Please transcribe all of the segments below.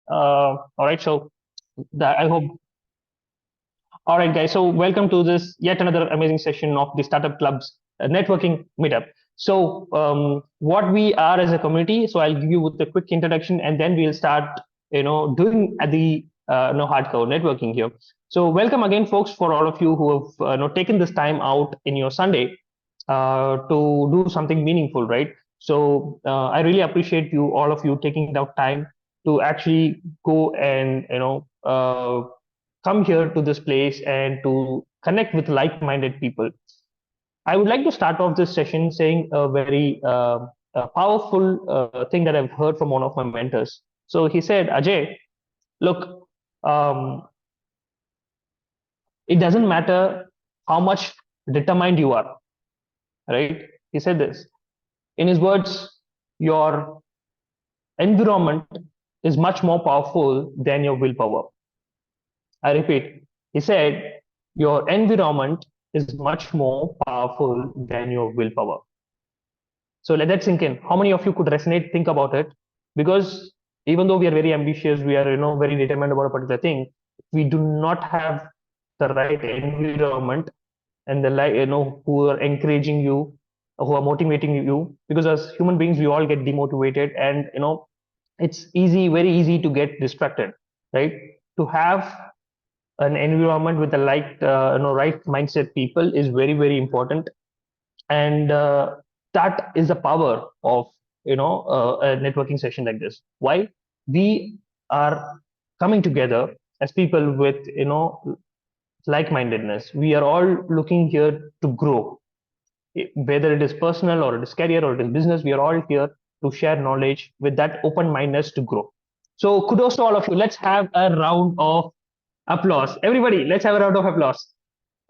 All right, so I hope. All right, guys. So welcome to this yet another amazing session of the Startup Club's networking meetup. So what we are as a community. So I'll give you with a quick introduction, and then we'll start, doing at the hardcore networking here. So welcome again, folks, for all of you who have taken this time out in your Sunday to do something meaningful, right? So I really appreciate you, all of you, taking out time to actually go and come here to this place and to connect with like-minded people. I would like to start off this session saying a very powerful thing that I've heard from one of my mentors. So he said, Ajay, look, um, it doesn't matter how much determined you are, right? He said this. In his words, your environment is much more powerful than your willpower. I repeat, he said, your environment is much more powerful than your willpower. So let that sink in. How many of you could resonate, think about it? Because even though we are very ambitious, we are very determined about a particular thing, we do not have the right environment and the who are encouraging you, who are motivating you. Because as human beings, we all get demotivated, and it's very easy to get distracted, right? To have an environment with the right mindset people is very very important, and that is the power of a networking session like this. Why we are coming together as people with like-mindedness. We are all looking here to grow, whether it is personal or it is career or it is business. We are all here to share knowledge with that open mindedness to grow. So kudos to all of you. Let's have a round of applause, everybody. Let's have a round of applause.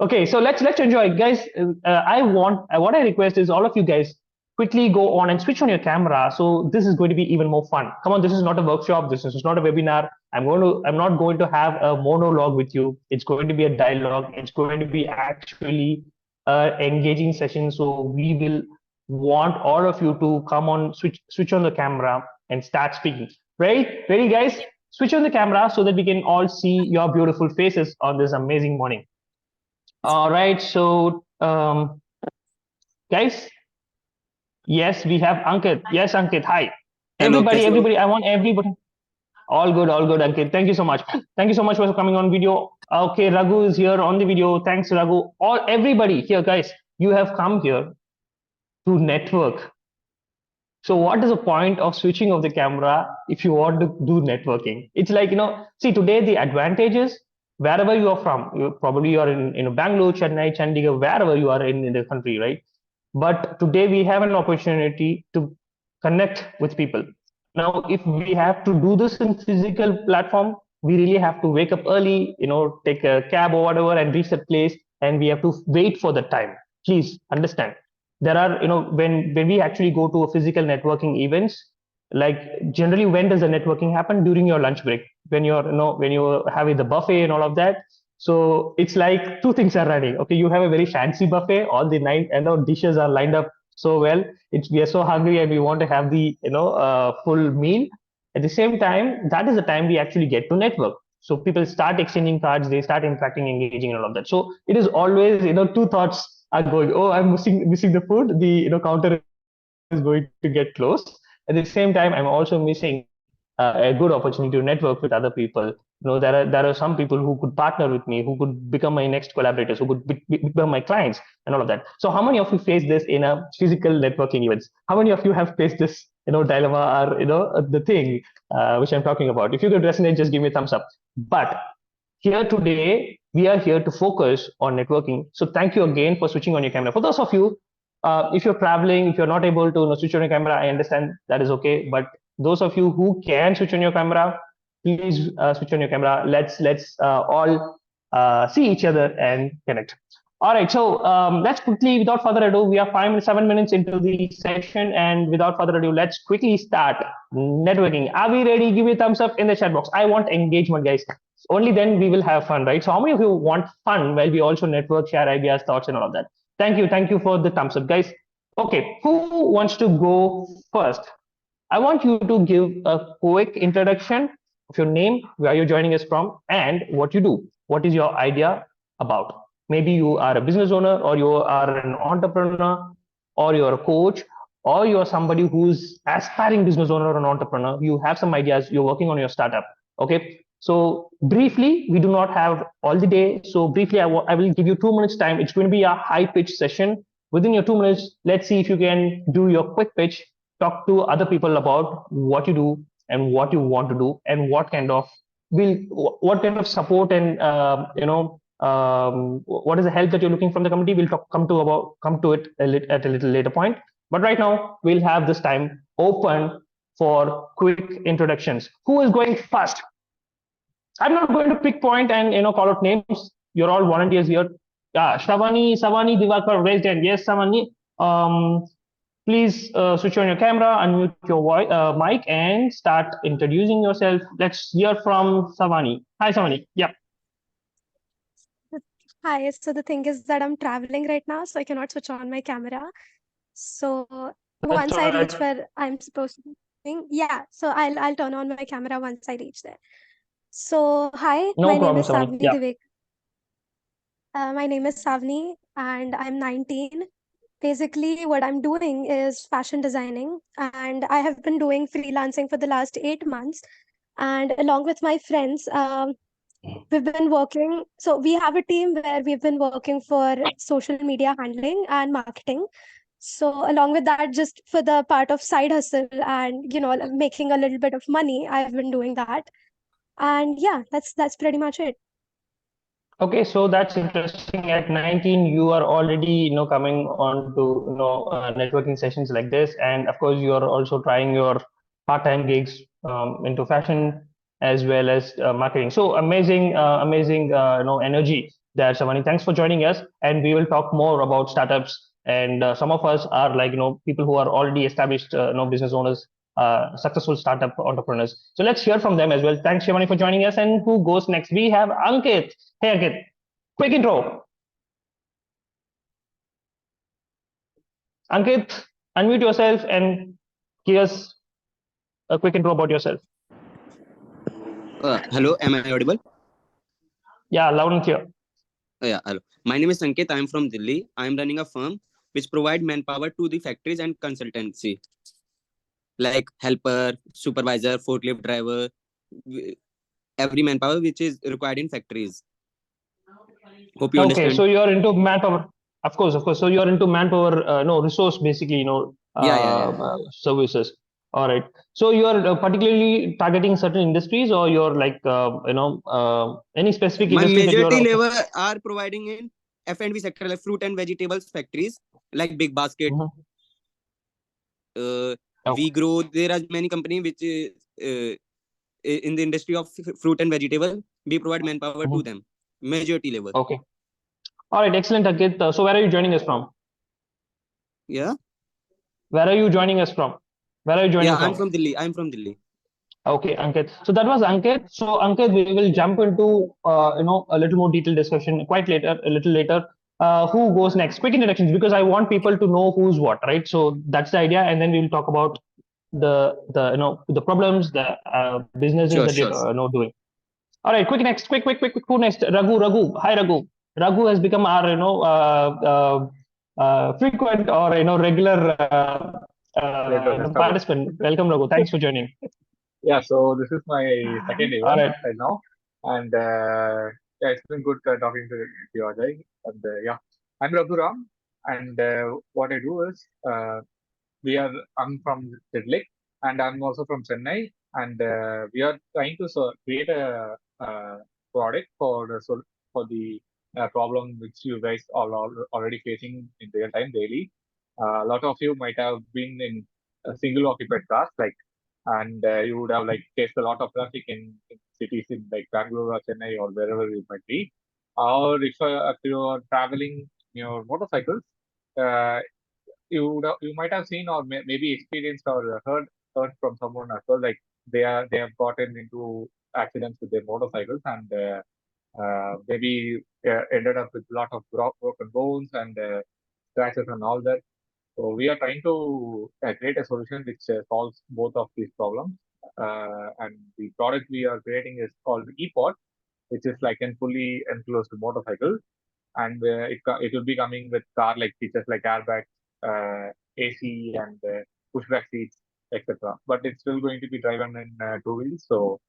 Okay, so let's enjoy, guys. I want what I request is all of you guys quickly go on and switch on your camera. So this is going to be even more fun. Come on, this is not a workshop. This is not a webinar. I'm not going to have a monologue with you. It's going to be a dialogue. It's going to be actually a engaging session. So we will want all of you to come on, switch on the camera and start speaking. Ready, guys? Switch on the camera so that we can all see your beautiful faces on this amazing morning. All right, so guys, yes, we have Ankit. Yes, Ankit, hi. Hello, Everybody, I want everybody. All good, Ankit. Thank you so much. Thank you so much for coming on video. Okay, Raghu is here on the video. Thanks, Raghu. Everybody here, guys, you have come here to network. So what is the point of switching off the camera if you want to do networking? It's like, see, today the advantages, wherever you are from, you are in Bangalore, Chennai, Chandigarh, wherever you are in the country, right? But today we have an opportunity to connect with people. Now, if we have to do this in physical platform, we really have to wake up early, take a cab or whatever and reach that place, and we have to wait for the time. Please understand. There are, when we actually go to a physical networking events, like generally when does the networking happen? During your lunch break, when you're having the buffet and all of that. So it's like two things are running. Okay, you have a very fancy buffet, all the nine dishes are lined up so well. We are so hungry and we want to have the full meal. At the same time, that is the time we actually get to network. So people start exchanging cards, they start interacting, engaging, and all of that. So it is always two thoughts are going. Oh, I'm missing the food. The counter is going to get closed. At the same time, I'm also missing a good opportunity to network with other people. There are some people who could partner with me, who could become my next collaborators, who could become my clients, and all of that. So, how many of you face this in a physical networking events? How many of you have faced this, dilemma or the thing which I'm talking about? If you could resonate, just give me a thumbs up. But here today, we are here to focus on networking. So, thank you again for switching on your camera. For those of you, if you're traveling, if you're not able to switch on your camera, I understand that is okay. But those of you who can switch on your camera, please switch on your camera. Let's all see each other and connect. All right, so let's quickly, without further ado, we are 7 minutes into the session, and without further ado, let's quickly start networking. Are we ready? Give me a thumbs up in the chat box. I want engagement, guys. Only then we will have fun, right? So how many of you want fun while we also network, share ideas, thoughts, and all of that? Thank you for the thumbs up, guys. Okay, who wants to go first? I want you to give a quick introduction of your name, where you're joining us from, and what you do. What is your idea about? Maybe you are a business owner, or you are an entrepreneur, or you're a coach, or you're somebody who's aspiring business owner or an entrepreneur. You have some ideas, you're working on your startup. Okay. So briefly, we do not have all the day. So briefly, I will give you 2 minutes time. It's going to be a high pitch session. Within your 2 minutes, let's see if you can do your quick pitch, talk to other people about what you do and what you want to do, and what kind of support and what is the help that you're looking from the community. We'll come to it at a little later point. But right now, we'll have this time open for quick introductions. Who is going first? I'm not going to pick point and call out names. You're all volunteers here. Savani Divakar raised hand. Yes, Savani. Please switch on your camera, unmute your voice, mic, and start introducing yourself. Let's hear from Savani. Hi, Savani. Yeah. Hi. So the thing is that I'm traveling right now, so I cannot switch on my camera. So once I reach where I'm supposed to be, yeah. So I'll turn on my camera once I reach there. So hi, my name is Savni Divek. My name is Savni, and I'm 19. Basically, what I'm doing is fashion designing, and I have been doing freelancing for the last 8 months. And along with my friends, we've been working. So we have a team where we've been working for social media handling and marketing. So along with that, just for the part of side hustle and making a little bit of money, I've been doing that. And yeah, that's pretty much it. Okay, so that's interesting. At 19, you are already, coming on to, networking sessions like this, and of course, you are also trying your part-time gigs into fashion as well as marketing. So amazing, energy there, Savani. Thanks for joining us, and we will talk more about startups. And some of us are like, people who are already established, business owners, successful startup entrepreneurs. So let's hear from them as well. Thanks, Shivani, for joining us. And who goes next? We have Ankit. Hey, Ankit, quick intro. Ankit, unmute yourself and give us a quick intro about yourself. Hello, am I audible? Yeah, loud and clear. Yeah, hello. My name is Ankit. I am from Delhi. I am running a firm which provide manpower to the factories and consultancy, like helper, supervisor, forklift driver, every manpower which is required in factories. Hope you understand. Okay, so you are into manpower. Of course. So you are into manpower, resource basically, services. All right. So you are particularly targeting certain industries, or you're like, any specific industry? My majority level are providing in F&B sector, like fruit and vegetables factories, like Big Basket. We grow. There are many companies which in the industry of fruit and vegetable. We provide manpower to them. Majority level. Okay. All right. Excellent, Ankit. So where are you joining us from? Yeah. Where are you joining us from? Where are you joining from? I'm from Delhi. I'm from Delhi. Okay, Ankit. So that was Ankit. So Ankit, we will jump into a little more detailed discussion a little later. Who goes next? Quick introductions, because I want people to know who's what, right? So that's the idea, and then we'll talk about the problems, the businesses that you're doing. All right, quick next. Quick. Who next? Raghu. Hi, Raghu. Raghu has become our frequent or regular participant. Welcome, Raghu. Thanks for joining. Yeah, so this is my second event right now, and yeah, it's been good talking to you, Ajay. And yeah, I'm Raghuram, and what I do is I'm from Delhi, and I'm also from Chennai, and we are trying to create a product for the problem which you guys are already facing in real time daily. A lot of you might have been in a single occupied cars, and you would have faced a lot of traffic in cities in Bangalore or Chennai or wherever you might be. Or if you are traveling your motorcycles, uh, you might have seen or maybe experienced or heard from someone as well, they have gotten into accidents with their motorcycles, and maybe ended up with a lot of broken bones and scratches and all that. So we are trying to create a solution which solves both of these problems. and the product we are creating is called ePod, which is like a fully enclosed motorcycle, and it will be coming with car-like features like airbags, AC, and pushback seats, etc. But it's still going to be driven in two wheels, so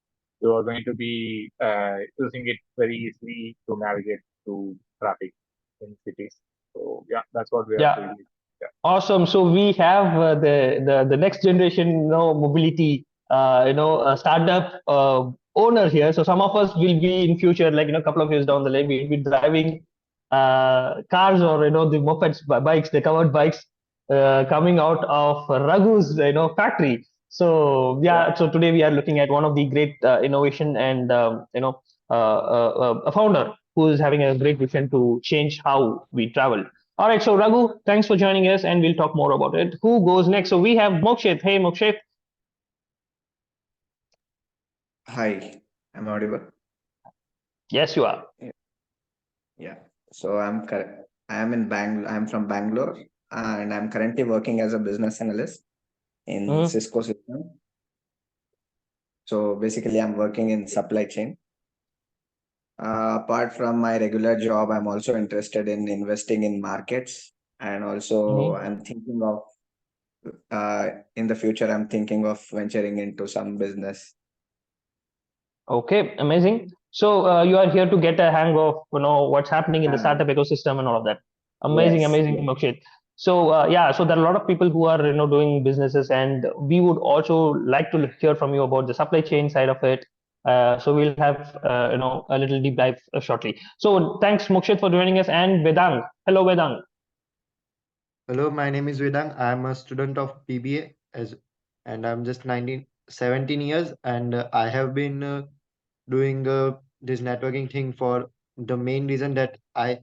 you are going to be using it very easily to navigate through traffic in cities. So yeah, that's what we are Yeah. doing. Yeah. Awesome. So we have the next generation, mobility, startup owner here. So some of us will be in future, like a couple of years down the line, we'll be driving cars or the mopeds, bikes, the covered bikes coming out of Raghu's factory. So yeah. So today we are looking at one of the great innovation and a founder who is having a great vision to change how we travel. All right, so Raghu, thanks for joining us, and we'll talk more about it. Who goes next? So we have Mokshit. Hey, Mokshit. Hi, I'm audible. Yes, you are. Yeah. So I'm in Bangalore. I'm from Bangalore, and I'm currently working as a business analyst in Cisco system. So basically, I'm working in supply chain. Apart from my regular job, I'm also interested in investing in markets, and also I'm thinking of in the future, I'm thinking of venturing into some business. Okay, amazing. So you are here to get a hang of what's happening in the startup ecosystem and all of that. Amazing, Yes, amazing, yes. Mokshit. So yeah, so there are a lot of people who are doing businesses, and we would also like to hear from you about the supply chain side of it. So we'll have a little deep dive shortly. So thanks, Mokshit, for joining us, and Vedang. Hello, Vedang. Hello, my name is Vedang. I'm a student of BBA and I'm just 17 years, and I have been doing this networking thing for the main reason that I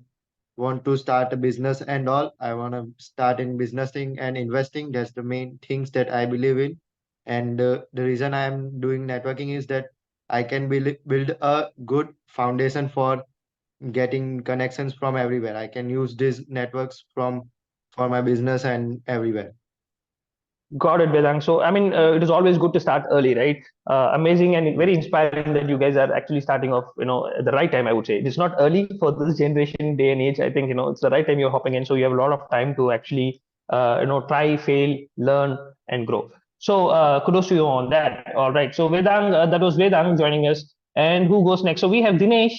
want to start a business and all. I want to start in business thing and investing. That's the main things that I believe in. And the reason I'm doing networking is that I can build a good foundation for getting connections from everywhere. I can use these networks for my business and everywhere. Got it, Vedang. So, I mean, it is always good to start early, right? Amazing and very inspiring that you guys are actually starting off, at the right time, I would say. It's not early for this generation, day and age. I think, it's the right time you're hopping in. So you have a lot of time to actually, try, fail, learn, and grow. So kudos to you on that. All right. So Vedang, that was Vedang joining us. And who goes next? So we have Dinesh,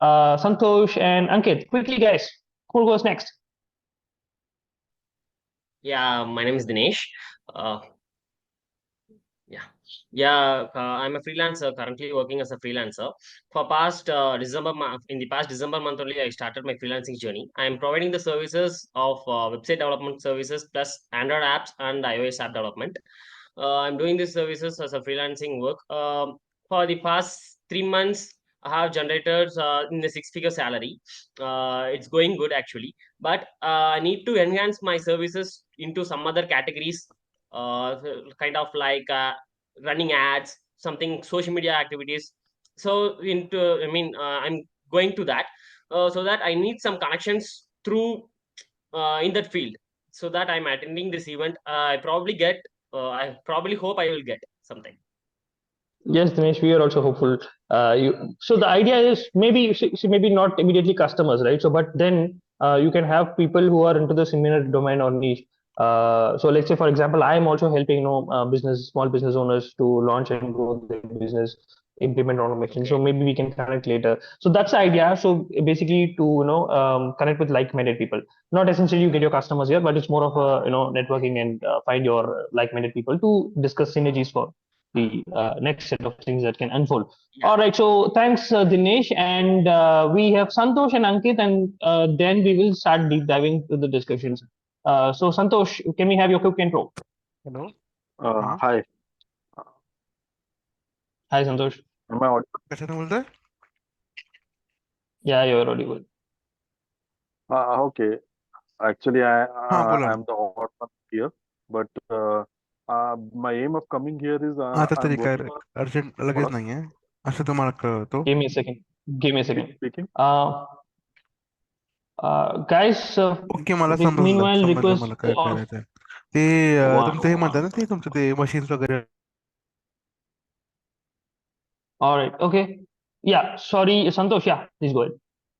Santosh, and Ankit. Quickly, guys, who goes next? Yeah, my name is Dinesh. Uh, I'm a freelancer, currently working as a freelancer. For past December month, in the past December month only, I started my freelancing journey. I am providing the services of website development services plus Android apps and iOS app development. I'm doing these services as a freelancing work. For the past 3 months, I have generated in the six-figure salary. It's going good actually, but I need to enhance my services into some other categories, kind of like running ads, something social media activities. So I'm going to that, so that I need some connections through in that field, so that I'm attending this event. I probably hope I will get something. Yes, Dinesh, we are also hopeful. So the idea is maybe maybe not immediately customers, right? So, but then you can have people who are into the similar domain or niche. So let's say, for example, I am also helping small business owners to launch and grow their business, implement automation. So maybe we can connect later. So that's the idea. So basically, to connect with like-minded people. Not essentially you get your customers here, but it's more of a networking and find your like-minded people to discuss synergies for the next set of things that can unfold. Yeah. All right, so thanks, Dinesh, and we have Santosh and Ankit, and then we will start deep diving to the discussions. So Santosh, can we have your quick intro? Hello. Hi, Hi, Santosh. am I audible? कैसे बोल रहे? Yeah, you're audible. Okay. Actually, हाँ बोला. I'm the odd one here, but my aim of coming here is आता I'm तरीका working on urgent लगेच what? नहीं है. असं तुम्हाला कळलं तो. Give me a second. Give me a second. Speaking. Guys, okay मला समजलं meanwhile, request मला काय all. करायचं. ते तुमचं हे म्हणतात ना ते तुमचं ते मशीन्स वगैरे All right. Okay. Yeah. Sorry, Santosh. Yeah. Please go ahead.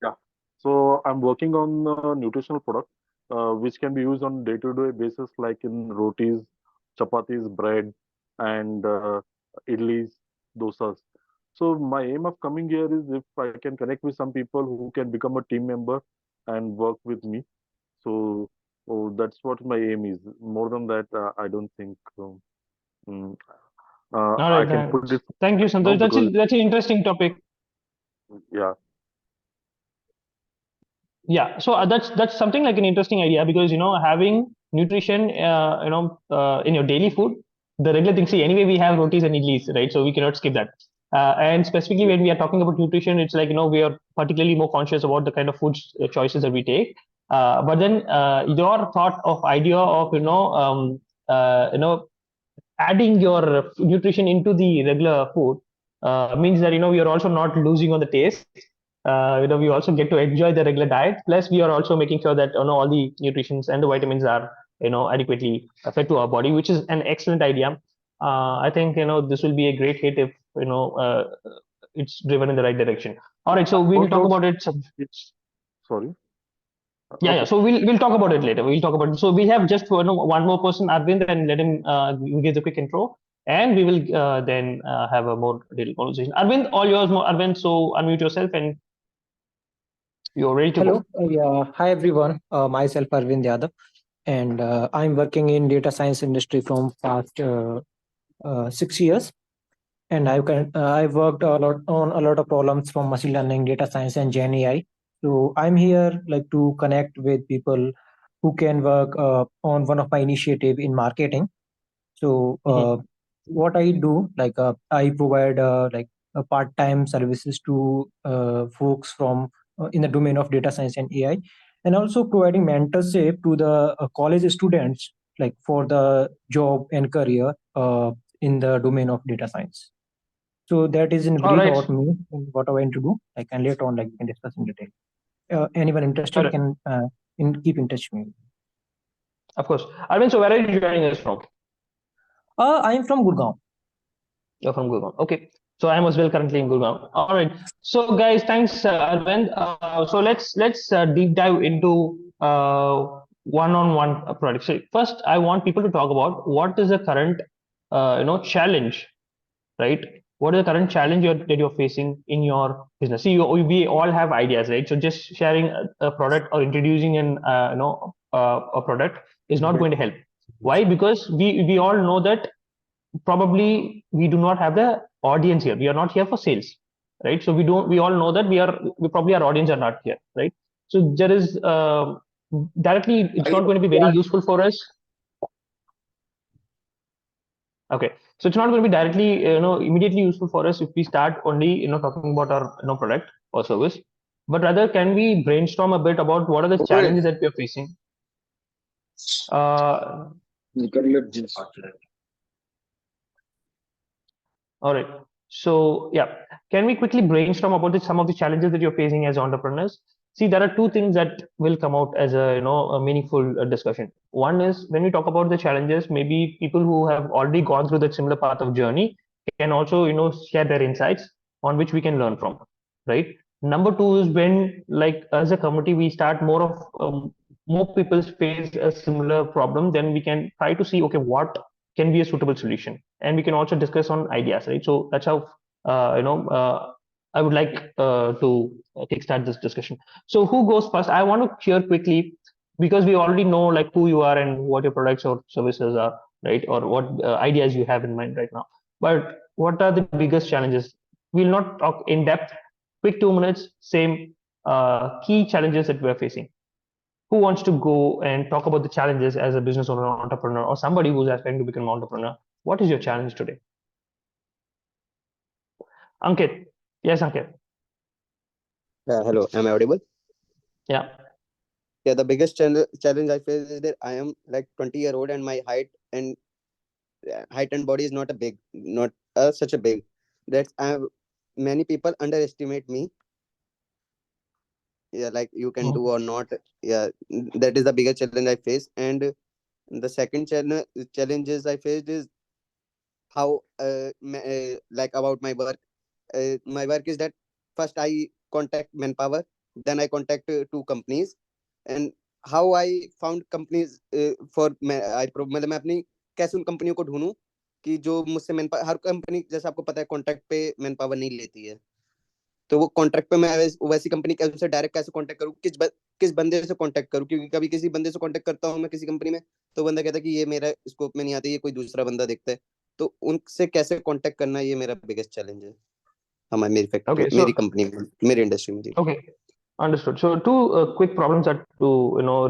Yeah. So I'm working on a nutritional product, which can be used on day-to-day basis, like in rotis, chapatis, bread, and idlis, dosas. So my aim of coming here is if I can connect with some people who can become a team member and work with me. So, that's what my aim is. More than that, I don't think mm, All I right. can put it Thank you, now Santosh. because That's an interesting topic. yeah. Yeah. So that's something like an interesting idea because having nutrition in your daily food, the regular thing. See, anyway, we have rotis and idlis, right? So we cannot skip that. And specifically when we are talking about nutrition, it's like we are particularly more conscious about the kind of food choices that we take. But then your thought of idea of adding your nutrition into the regular food means that we are also not losing on the taste. We also get to enjoy the regular diet. Plus, we are also making sure that all the nutrients and the vitamins are adequately fed to our body, which is an excellent idea. I think this will be a great hit if it's driven in the right direction. All right, so we will What talk about about it. sorry? Yeah, Okay. so we'll talk about it later. We'll talk about it. So we have just one more person, Arvind, and let him give the quick intro, and we will then have a more detailed conversation. Arvind, all yours, Arvind. So unmute yourself, and you're ready to Hello. go. Yeah. Hi, everyone. Myself, Arvind Yadav, and I'm working in data science industry from past 6 years. And I've worked a lot on a lot of problems from machine learning, data science, and Gen AI. So I'm here like to connect with people who can work on one of my initiative in marketing. So what I do, like I provide like part-time services to folks from in the domain of data science and AI, and also providing mentorship to the college students, like for the job and career in the domain of data science. So that is in All brief right. about me and what I want to do. Like, and later on, like we can discuss in detail. Anyone interested All right. can keep in touch with me. Of course, Arvind. So where are you joining us from? I am from Gurgaon. You're from Gurgaon. Okay. So I am as well currently in Gurgaon. All right. So guys, thanks, Arvind. So let's deep dive into one-on-one product. So first, I want people to talk about what is the current challenge, right? What is the current challenge that you're facing in your business? See, we all have ideas, right? So just sharing a product or introducing a product is not going to help. Why? Because we all know that probably we do not have the audience here. We are not here for sales, right? So we all know that we probably our audience are not here, right? So there is directly it's not going to be very useful for us. Okay, so it's not going to be directly immediately useful for us if we start only talking about our product or service, but rather can we brainstorm a bit about what are the challenges that we are facing. All right. So yeah, can we quickly brainstorm about some of the challenges that you're facing as entrepreneurs? See, there are two things that will come out as a meaningful discussion. One is when we talk about the challenges, maybe people who have already gone through that similar path of journey can also share their insights on which we can learn from, right? Number two is when, like, as a community, we start more people face a similar problem, then we can try to see, okay, what can be a suitable solution, and we can also discuss on ideas, right? So that's how I would like to kickstart this discussion. So who goes first? I want to share quickly because we already know like who you are and what your products or services are, right? Or what ideas you have in mind right now. But what are the biggest challenges? We'll not talk in depth. Quick 2 minutes. Same key challenges that we're facing. Who wants to go and talk about the challenges as a business owner or entrepreneur or somebody who's aspiring to become an entrepreneur? What is your challenge today? Ankit. Yes, Ankit. Hello, am I audible? Yeah. Yeah, the biggest challenge I face is that I am like 20-year-old and my height and body is not such a big that many people underestimate me. Yeah, like you can do or not. Yeah, that is the biggest challenge I face. And the second challenges I faced is how like about my work, my work is that first I contact Manpower, then I contact two companies, and how I found companies for मतलब मैं अपनी कैसे उन कंपनियों को ढूंढूं कि जो मुझसे हर कंपनी जैसे आपको पता है कॉन्ट्रैक्ट पे मैनपावर नहीं लेती है, तो वो कॉन्ट्रैक्ट पे मैं वैसी कंपनी से डायरेक्ट कैसे कांटेक्ट करूं, किस बंदे से कांटेक्ट करूं, क्योंकि कभी किसी बंदे से कांटेक्ट करता हूं मैं किसी कंपनी में, तो बंदा कहता है कि ये मेरा स्कोप में नहीं आता, ये कोई दूसरा बंदा देखता है, तो उनसे कैसे कांटेक्ट करना ये मेरा बिगेस्ट चैलेंज है हमारी मेरी फैक्ट्री मेरी कंपनी में मेरी इंडस्ट्री में। Okay, understood. So two quick problems that to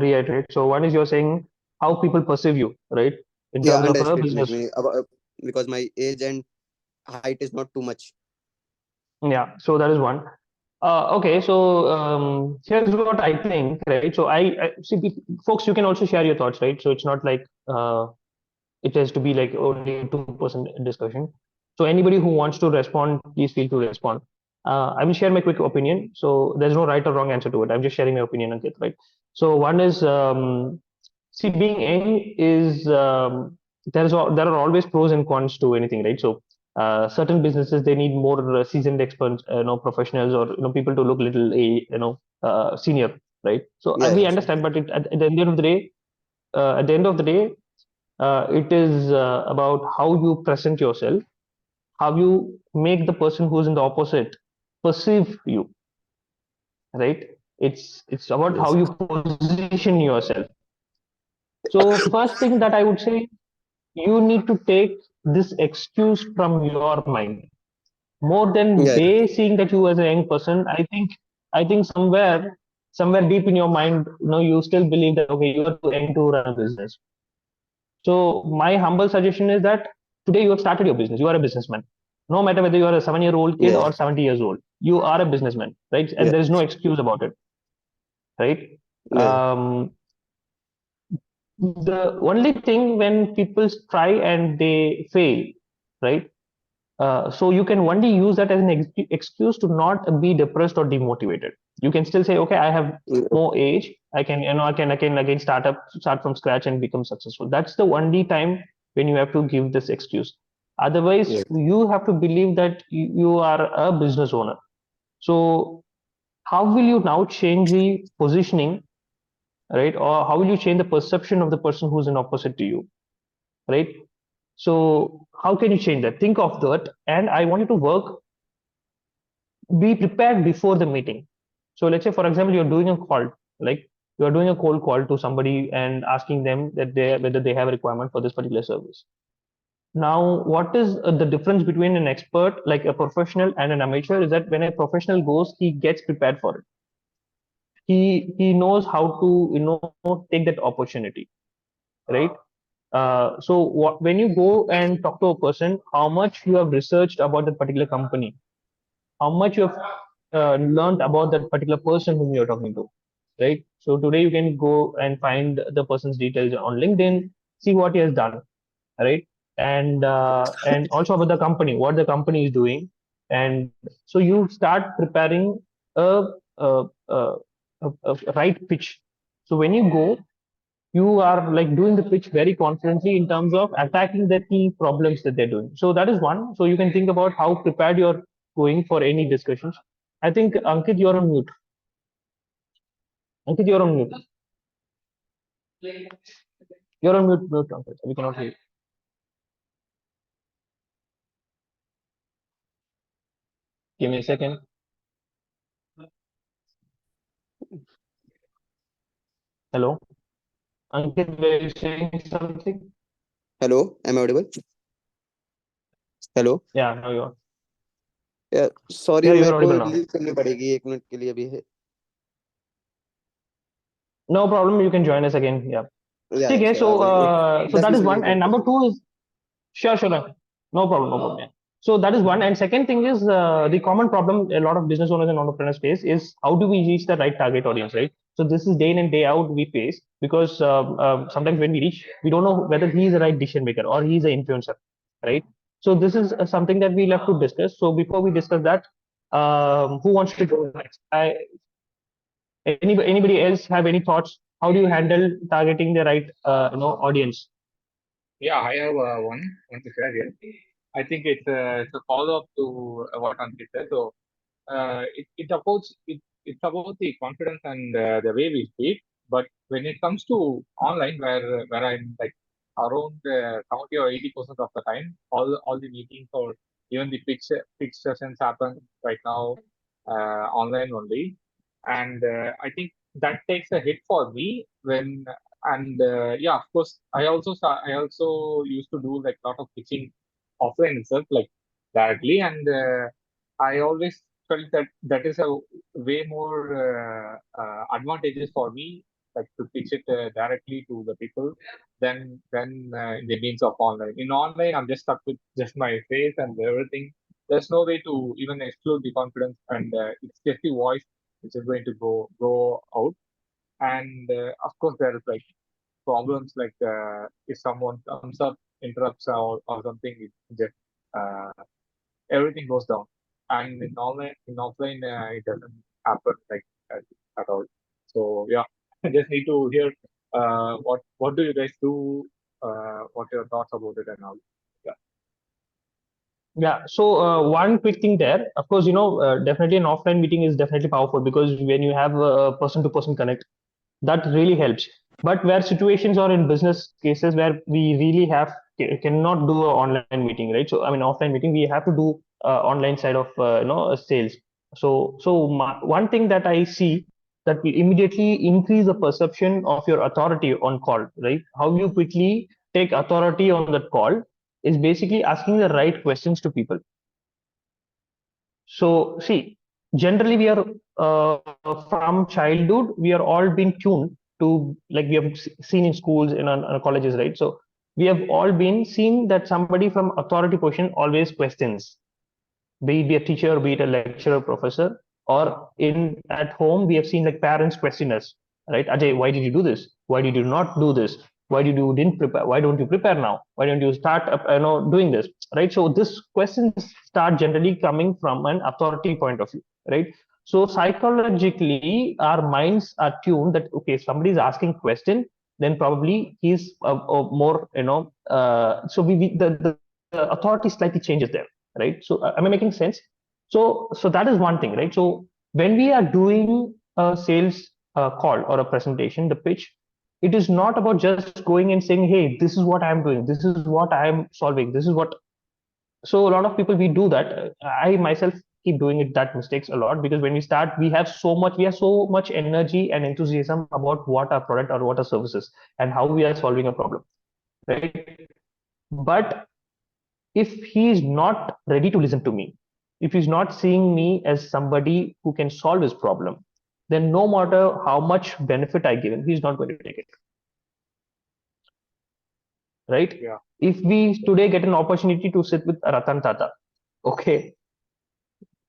reiterate. So one is you're saying how people perceive you, right, in terms of a business. Because my age and height is not too much. Yeah, so that is one. Okay, so here's what I think, right? So I see, folks, you can also share your thoughts, right? So it's not like it has to be like only 2% discussion. So anybody who wants to respond, please feel to respond. I will share my quick opinion. So there's no right or wrong answer to it. I'm just sharing my opinion, Ankit, right? So one is, see, being young is there are always pros and cons to anything, right? So certain businesses, they need more seasoned experts, professionals, or people to look little senior, right? So we understand, but at the end of the day, it is about how you present yourself, how you make the person who's in the opposite perceive you, right? It's about how you position yourself. So first thing that I would say, you need to take this excuse from your mind more than they seeing that you as a young person. I think somewhere deep in your mind, you still believe that okay, you are too young to run a business. So my humble suggestion is that today you have started your business. You are a businessman. No matter whether you are a 7-year-old kid or 70 years old, you are a businessman, right? And there is no excuse about it, right? The only thing when people try and they fail, right? So you can only use that as an excuse to not be depressed or demotivated. You can still say, okay, I have more age. I can again start from scratch and become successful. That's the only time when you have to give this excuse. Otherwise, you have to believe that you are a business owner. So how will you now change the positioning, right? Or how will you change the perception of the person who's in opposite to you, right? So how can you change that? Think of that. And I want you to be prepared before the meeting. So let's say, for example, you're doing a call, like you're doing a cold call to somebody and asking them that whether they have a requirement for this particular service. Now, what is the difference between an expert, like a professional, and an amateur is that when a professional goes, he gets prepared for it. He knows how to take that opportunity, right? So when you go and talk to a person, how much you have researched about that particular company, how much you have learned about that particular person whom you're talking to, right? So today you can go and find the person's details on LinkedIn, see what he has done, right? And also about the company, what the company is doing, and so you start preparing a right pitch. So when you go, you are like doing the pitch very confidently in terms of attacking the key problems that they're doing. So that is one. So you can think about how prepared you're going for any discussions. I think Ankit, you're on mute. Ankit, you're on mute. You're on mute, Ankit. We cannot hear you. Give me a second. Hello, Ankit, were you saying something? Hello, am I audible? Hello. Yeah, now you are. Yeah, sorry, Yeah, मेरे you're को audible now. Leave करनी पड़ेगी 1 minute के लिए अभी है. No problem. You can join us again. Yeah. Yeah, Okay. sure. So that is one, minutes and number two is sure. No problem. No problem. Yeah. So that is one, and second thing is the common problem a lot of business owners and entrepreneurs face is how do we reach the right target audience, right? So this is day in and day out we face because sometimes when we reach, we don't know whether he is the right decision maker or he is an influencer, right? So this is something that we'll have to discuss. So before we discuss that, who wants to go next? Anybody else have any thoughts? How do you handle targeting the right audience? Yeah, I have one to share here. I think it's a follow-up to what Ankit said. So it's about the confidence and the way we speak. But when it comes to online, where I'm like around 70 or 80% of the time, all the meetings or even the pitch sessions happen right now online only, and I think that takes a hit for me when. And yeah, of course, I also used to do like a lot of pitching offline itself, like directly, and I always felt that that is a way more advantageous for me, like to pitch it directly to the people than in the means of online. In online, I'm just stuck with just my face and everything. There's no way to even exclude the confidence, and it's just the voice which is going to go out. And of course, there is like problems like if someone comes up, interrupts or something, it just uh, everything goes down. And in offline, it doesn't happen like that at all. So yeah, I just need to hear what do you guys do? What are your thoughts about it and all? Yeah. Yeah. So one quick thing there, of course, definitely an offline meeting is definitely powerful because when you have a person-to-person connect, that really helps. But where situations are in business cases where we really cannot do an online meeting, right? So I mean, offline meeting, we have to do online side of sales. So one thing that I see that will immediately increase the perception of your authority on call, right? How you quickly take authority on that call is basically asking the right questions to people. So see, generally we are from childhood, we are all been tuned to, like we have seen in schools, in our colleges, right? So we have all been seeing that somebody from authority position always questions, be it a teacher, be it a lecturer, professor, or in at home, we have seen like parents question us, right? Ajay, why did you do this? Why did you not do this? Why didn't prepare? Why don't you prepare now? Why don't you start doing this? Right? So this questions start generally coming from an authority point of view, right? So psychologically, our minds are tuned that okay, if somebody is asking question, then probably he's more, so the authority slightly changes there, right? So am I making sense? So that is one thing, right? So when we are doing a sales call or a presentation, the pitch, it is not about just going and saying, hey, this is what I'm doing, this is what I'm solving, this is what. So a lot of people, we do that. I myself keep doing that mistakes a lot, because when we start, we have so much energy and enthusiasm about what our product or what our services and how we are solving a problem, right? But if he is not ready to listen to me, if he's not seeing me as somebody who can solve his problem, then no matter how much benefit I give him, he's not going to take it. Right? Yeah. If we today get an opportunity to sit with Ratan Tata, okay,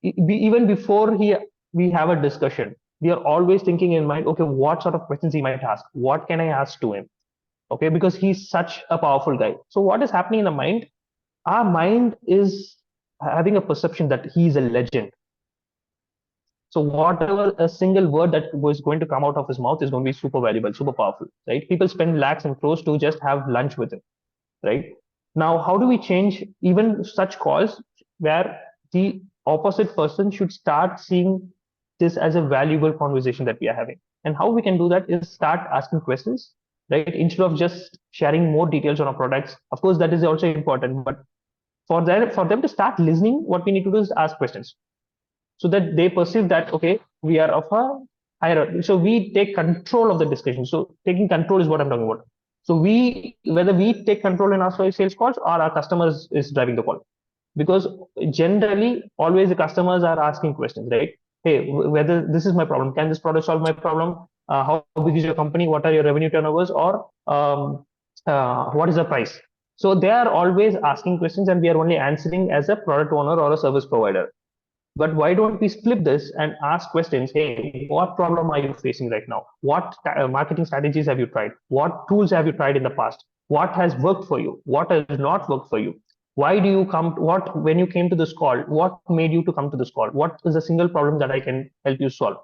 even before we have a discussion, we are always thinking in mind, okay, what sort of questions he might ask? What can I ask to him? Okay, because he's such a powerful guy. So what is happening in the mind? Our mind is having a perception that he's a legend. So whatever a single word that was going to come out of his mouth is going to be super valuable, super powerful, right? People spend lakhs and crores to just have lunch with him, right? Now, how do we change even such calls where the opposite person should start seeing this as a valuable conversation that we are having? And how we can do that is start asking questions, right? Instead of just sharing more details on our products. Of course, that is also important, but for them to start listening, what we need to do is ask questions, so that they perceive that okay, we are of a higher, so we take control of the discussion. So taking control is what I'm talking about. So whether we take control in our sales calls or our customers is driving the call, because generally always the customers are asking questions, right? Hey, whether this is my problem, can this product solve my problem? How big is your company? What are your revenue turnovers? Or what is the price? So they are always asking questions, and we are only answering as a product owner or a service provider. But why don't we flip this and ask questions? Hey, what problem are you facing right now? What marketing strategies have you tried? What tools have you tried in the past? What has worked for you? What has not worked for you? Why do you come? When you came to this call, what made you to come to this call? What is a single problem that I can help you solve?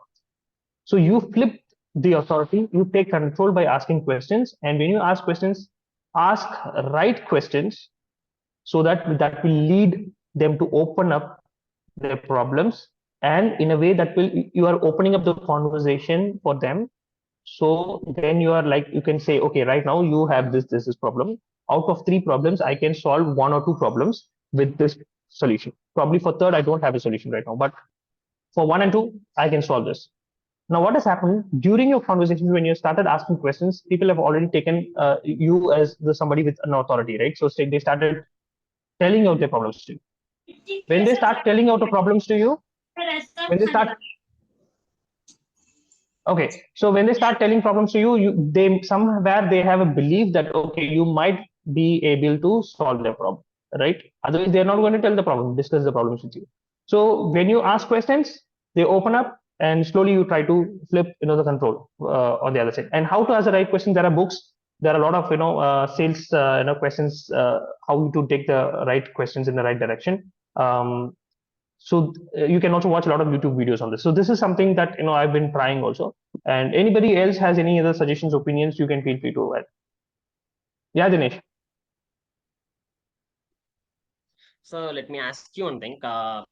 So you flip the authority, you take control by asking questions. And when you ask questions, ask right questions, so that will lead them to open up their problems, and in a way that will, you are opening up the conversation for them. So then you are like, you can say, okay, right now you have this problem. Out of 3 problems, I can solve 1 or 2 problems with this solution. Probably for third, I don't have a solution right now, but for 1 and 2, I can solve this. Now, what has happened during your conversations when you started asking questions? People have already taken you as somebody with an authority, right? So they started telling out their problems to you. When they start telling out the problems to you, when they start Okay, so when they start telling problems to you, they somewhere they have a belief that okay, you might be able to solve their problem, right? Otherwise, they're not going to tell the problem, discuss the problems with you. So when you ask questions, they open up, and slowly you try to flip, the control on the other side. And how to ask the right question? There are books. There are a lot of sales questions. How to take the right questions in the right direction. So you can also watch a lot of YouTube videos on this. So this is something that I've been trying also. And anybody else has any other suggestions, opinions, you can feel free to add. Yeah, Dinesh. So let me ask you one thing. I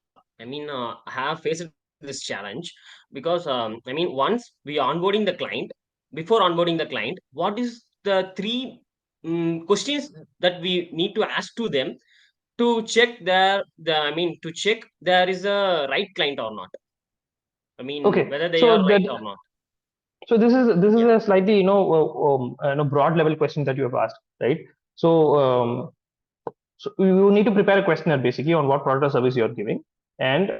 have faced this challenge because once we onboarding the client, before onboarding the client, what is the 3 questions that we need to ask to them to check to check there is a right client or not. Okay, whether they so are right or not. So this is a slightly broad level question that you have asked, right? So so you need to prepare a questionnaire basically on what product or service you're giving, and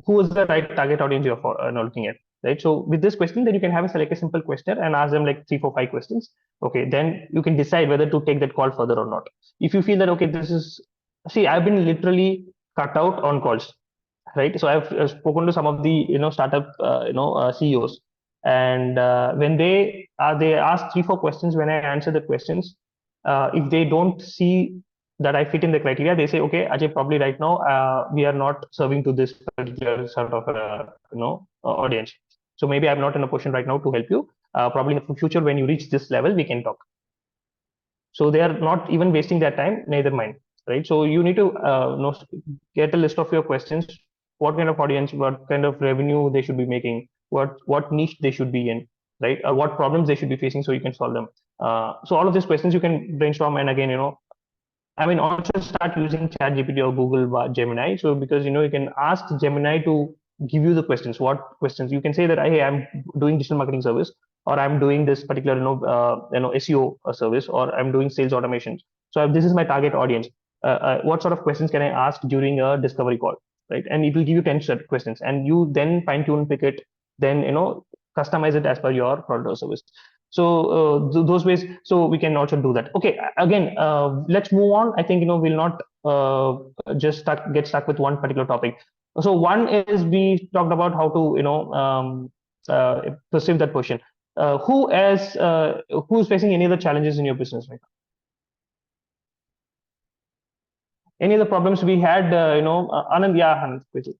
who is the right target audience you're looking at, right? So with this question, then you can have a simple questionnaire and ask them like 3, 4, 5 questions. Okay, then you can decide whether to take that call further or not. If you feel that okay, I've been literally cut out on calls, right? So I've spoken to some of the startup CEOs, and when they ask 3, 4 questions, when I answer the questions, if they don't see that I fit in the criteria, they say, okay, Ajay, probably right now we are not serving to this particular sort of audience. So maybe I'm not in a position right now to help you. Probably in the future, when you reach this level, we can talk. So they are not even wasting their time, neither mine, right? So you need to get a list of your questions. What kind of audience, what kind of revenue they should be making, what niche they should be in, right? Or what problems they should be facing, so you can solve them. So all of these questions you can brainstorm, and again, also start using ChatGPT or Google Gemini. So because you can ask Gemini to give you the questions. What questions you can say that, hey, I'm doing digital marketing service, or I'm doing this particular SEO service, or I'm doing sales automation. So this is my target audience. What sort of questions can I ask during a discovery call, right? And it will give you 10 set questions, and you then fine tune, pick it, then customize it as per your product or service. So those ways, so we can also do that. Okay, again, let's move on. I think we'll not just get stuck with one particular topic. So one is, we talked about how to perceive that question. Who is facing any other challenges in your business right now? Any of the problems we had? Anand, yeah, Anand, quickly.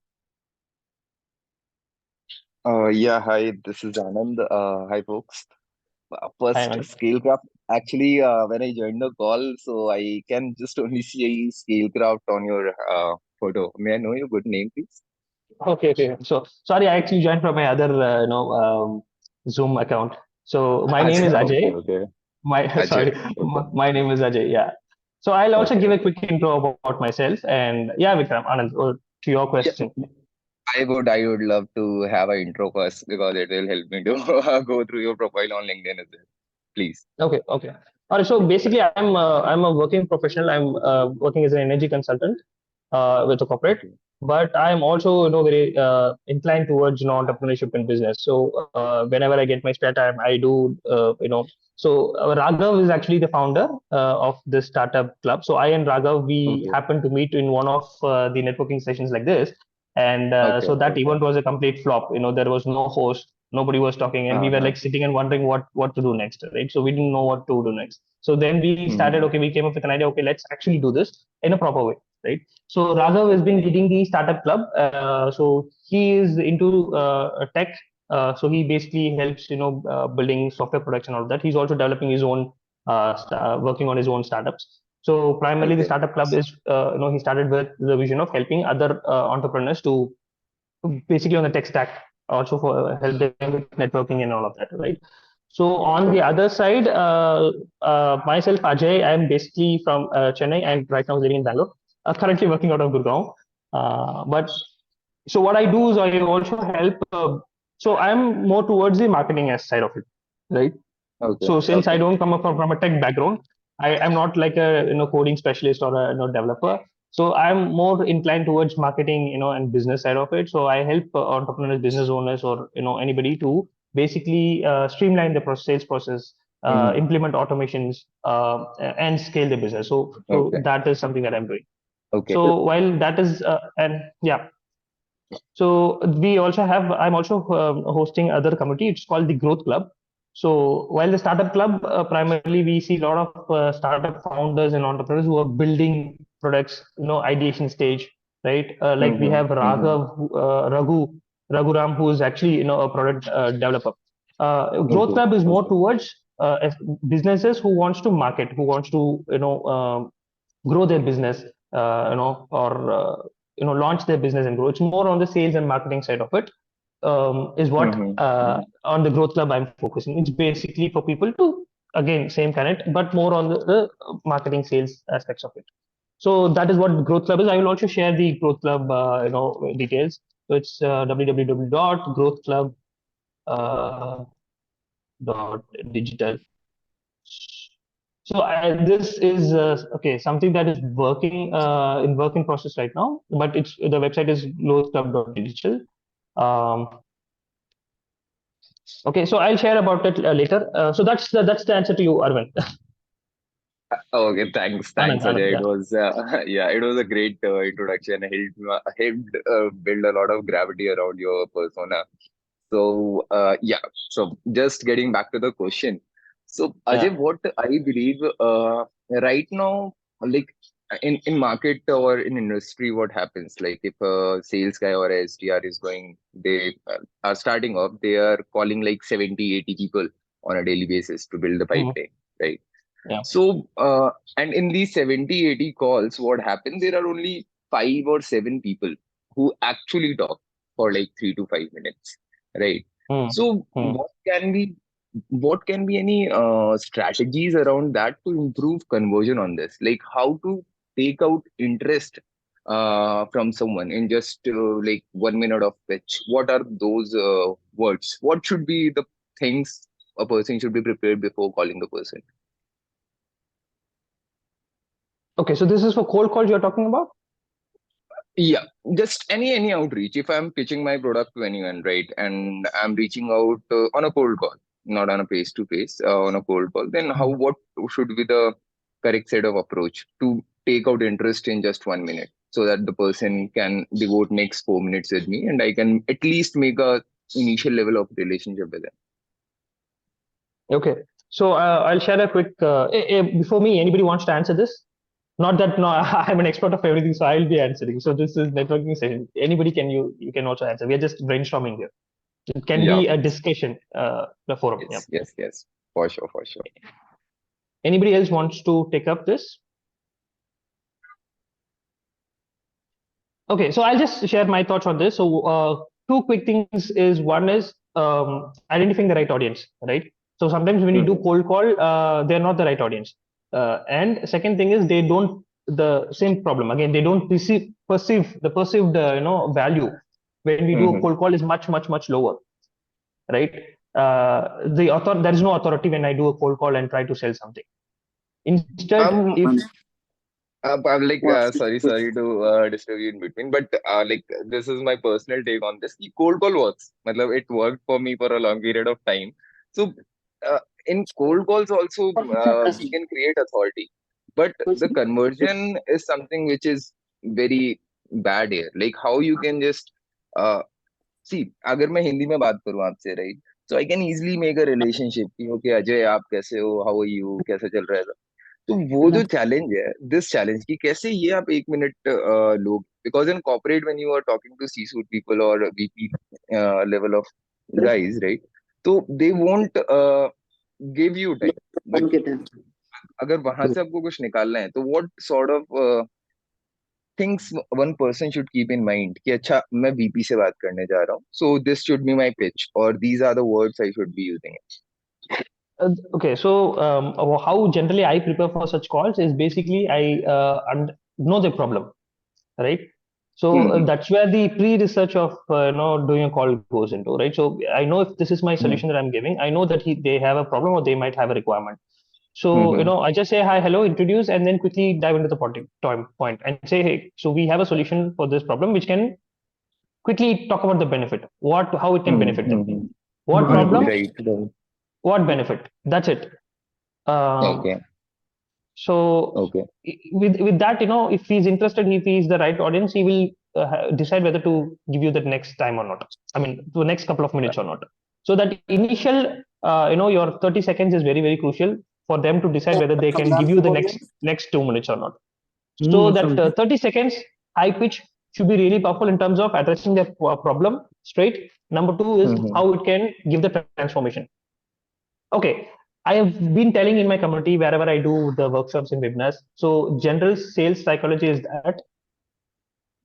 Yeah, hi, this is Anand. Hi, folks. First, Hi, Anand. Scalecraft. Actually, when I joined the call, so I can just only see Scalecraft on your photo. May I know your good name, please? Okay. So sorry, I actually joined from my other Zoom account. So my name is Ajay. Okay. Sorry, Okay. my name is Ajay. Yeah. So I'll also give a Okay. quick intro about myself. And yeah, Vikram, Anand, to your question. I would love to have an intro first because it will help me to go through your profile on LinkedIn as well. Please. Okay. All right. So basically, I'm a working professional. I'm working as an energy consultant with a corporate, but I'm also very inclined towards entrepreneurship and business. So whenever I get my spare time, I do So Raghav is actually the founder of this startup club. So I and Raghav, we happened to meet in one of the networking sessions like this, and so that event was a complete flop. There was no host, nobody was talking, and we were like sitting and wondering what to do next, right? So we didn't know what to do next. So then we started. Okay, we came up with an idea. Okay, let's actually do this in a proper way, right? So Raghav has been leading the startup club. So he is into tech. So he basically helps, building software products and all that. He's also developing his own, working on his own startups. So primarily, the Okay. startup club is, he started with the vision of helping other entrepreneurs to basically on the tech stack, also for help them with networking and all of that, right? So on the other side, myself, Ajay, I'm basically from Chennai and right now living in Bangalore. Currently working out of Gurgaon. But so what I do is I also help. So I'm more towards the marketing side of it, right? Okay. So since I Okay. don't come up from a tech background, I'm not like a coding specialist or a developer. So I'm more inclined towards marketing, and business side of it. So I help entrepreneurs, business owners, or anybody to basically streamline the sales process, Mhm. implement automations, and scale the business. So Okay. that is something that I'm doing. Okay. So while that is and yeah, so I'm also hosting other community. It's called the Growth Club. So while the startup club, primarily we see a lot of startup founders and entrepreneurs who are building products, ideation stage, right? Like we have Raghuram, who is actually, a product developer. Growth Okay. Club is more Okay. towards businesses who wants to market, who wants to, grow their business, or launch their business and grow. It's more on the sales and marketing side of it. Is what on the Growth Club I'm focusing. It's basically for people to, again, same connect, but more on the marketing sales aspects of it. So that is what Growth Club is. I will also share the Growth Club, details. So it's www.growthclub dot digital. So this is okay, something that is working in work in process right now, but the website is growthclub.digital. Okay, so I'll share about it later. So that's the answer to you, Arvind. Okay, thanks, Anand, Ajay. yeah. It was yeah, it was a great introduction. Helped build a lot of gravity around your persona. So yeah, so just getting back to the question. So Ajay, Yeah. what I believe right now, like in market or in industry, what happens? Like if a sales guy or a SDR is going, they are starting off, they are calling like 70, 80 people on a daily basis to build the pipeline, right? Yeah. So, and in these 70, 80 calls, what happened? There are only 5 or 7 people who actually talk for like 3 to 5 minutes, right? So, what can be any strategies around that to improve conversion on this? Like how to take out interest from someone in just like 1 minute of pitch? What are those words? What should be the things a person should be prepared before calling the person? Okay, so this is for cold calls you're talking about? Yeah, just any outreach. If I'm pitching my product to anyone, right, and I'm reaching out on a cold call, not on a face to face, on a cold call, then what should be the correct set of approach to take out interest in just 1 minute, so that the person can devote next 4 minutes with me, and I can at least make a initial level of relationship with them. Okay, so I'll share a quick. Before me, anybody wants to answer this? Not that no, I'm an expert of everything, so I'll be answering. So this is networking session. Anybody can you can also answer. We are just brainstorming here. It can Yeah, be a discussion, the forum. Yeah. yes, for sure. Anybody else wants to take up this? Okay, so I'll just share my thoughts on this. So two quick things is one is identifying the right audience, right? So sometimes when you do cold call, they're not the right audience. And second thing is they don't the same problem again. They don't perceive the perceived value when we do a cold call is much lower, right? There is no authority when I do a cold call and try to sell something. Instead, if I'm like, sorry to disturb you in between, but like this is my personal take on this. Cold call works. Matlab, it worked for me for a long period of time. So in cold calls also, we can create authority, but the conversion is something which is very bad here. Like how you can just see, अगर मैं हिंदी में बात करूँ आपसे, right? So I can easily make a relationship. कि okay, Ajay आप कैसे हो? How are you? कैसा चल रहा है? तो वो जो चैलेंज है, दिस चैलेंज की कैसे ये आप 1 मिनट लोग, because in corporate when you are talking to C suite people और VP level of guys, right, तो they won't give you time, but अगर वहां से आपको कुछ निकालना है, तो what sort of things one person should keep in mind कि अच्छा मैं VP से बात करने जा रहा हूँ, so this should be my pitch or these are the words I should be using. Okay, so how generally I prepare for such calls is basically I know the problem, right? So that's where the pre-research of doing a call goes into, right? So I know if this is my solution that I'm giving, I know that they have a problem or they might have a requirement. So I just say hi, hello, introduce, and then quickly dive into the point and say, hey, so we have a solution for this problem, which can quickly talk about the benefit, how it can benefit them, what problem, what benefit. That's it. Okay. So with that, if he's interested, if he's the right audience, he will decide whether to give you that next time or not. I mean, the next couple of minutes or not. So that initial, your 30 seconds is very, very crucial for them to decide whether they can give you the next 2 minutes or not. So that 30 seconds high pitch should be really powerful in terms of addressing their problem straight. Number 2 is how it can give the transformation. Okay. I have been telling in my community wherever I do the workshops and webinars. So general sales psychology is that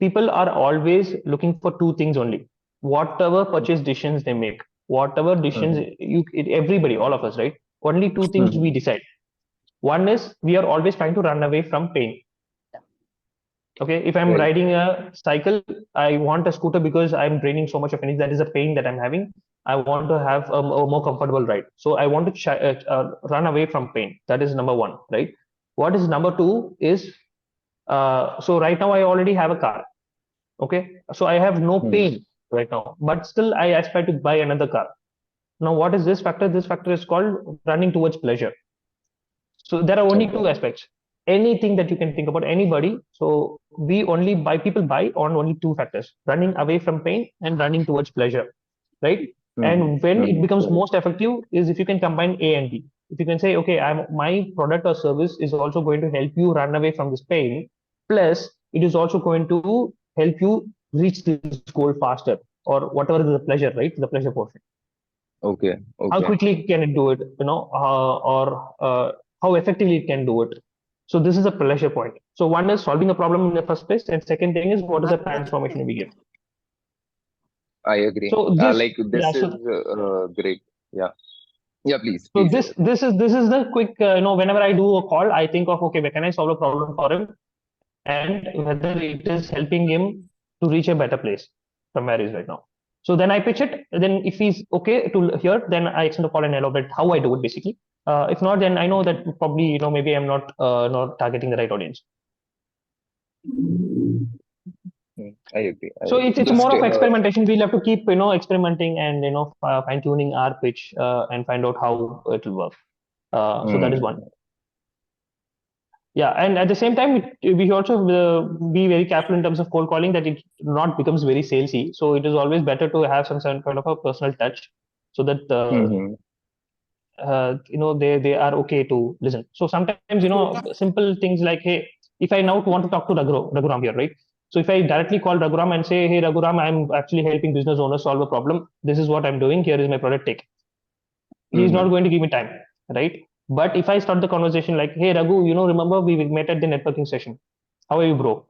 people are always looking for 2 things only. Whatever purchase decisions they make, whatever decisions everybody, all of us, right? Only 2 things we decide. One is we are always trying to run away from pain. Okay, if I'm riding a cycle, I want a scooter because I'm draining so much of energy. That is a pain that I'm having. I want to have a more comfortable ride. So I want to run away from pain. That is number 1, right? What is number 2 is, so right now I already have a car. Okay, so I have no pain right now, but still I aspire to buy another car. Now, what is this factor? This factor is called running towards pleasure. So there are only 2 aspects. Anything that you can think about, anybody. So people buy on only 2 factors: running away from pain and running towards pleasure, right? And when it becomes most effective is if you can combine A and B. If you can say, okay, my product or service is also going to help you run away from this pain, plus it is also going to help you reach this goal faster, or whatever is the pleasure, right? The pleasure portion. Okay. How quickly can it do it, or how effectively it can do it. So this is a pleasure point. So one is solving a problem in the first place, and second thing is what is the transformation we give. I agree. So this is great. Yeah, please. So this is the quick, whenever I do a call, I think of, okay, where can I solve a problem for him, and whether it is helping him to reach a better place from where he is right now. So then I pitch it. Then if he's okay to hear, then I extend the call and elaborate how I do it basically. If not, then I know that probably, maybe I'm not targeting the right audience. I agree. So it's more of experimentation. We'll have to keep, experimenting and, fine tuning our pitch and find out how it will work. So that is one. Yeah, and at the same time, we should also be very careful in terms of cold calling that it not becomes very salesy. So it is always better to have some kind of a personal touch, so that they are okay to listen. So sometimes, simple things like, hey, if I now want to talk to Raghuram here, right? So if I directly call Raghuram and say, hey Raghuram, I'm actually helping business owners solve a problem. This is what I'm doing. Here is my product, take. He's not going to give me time, right? But if I start the conversation like, hey Raghu, remember we met at the networking session. How are you, bro?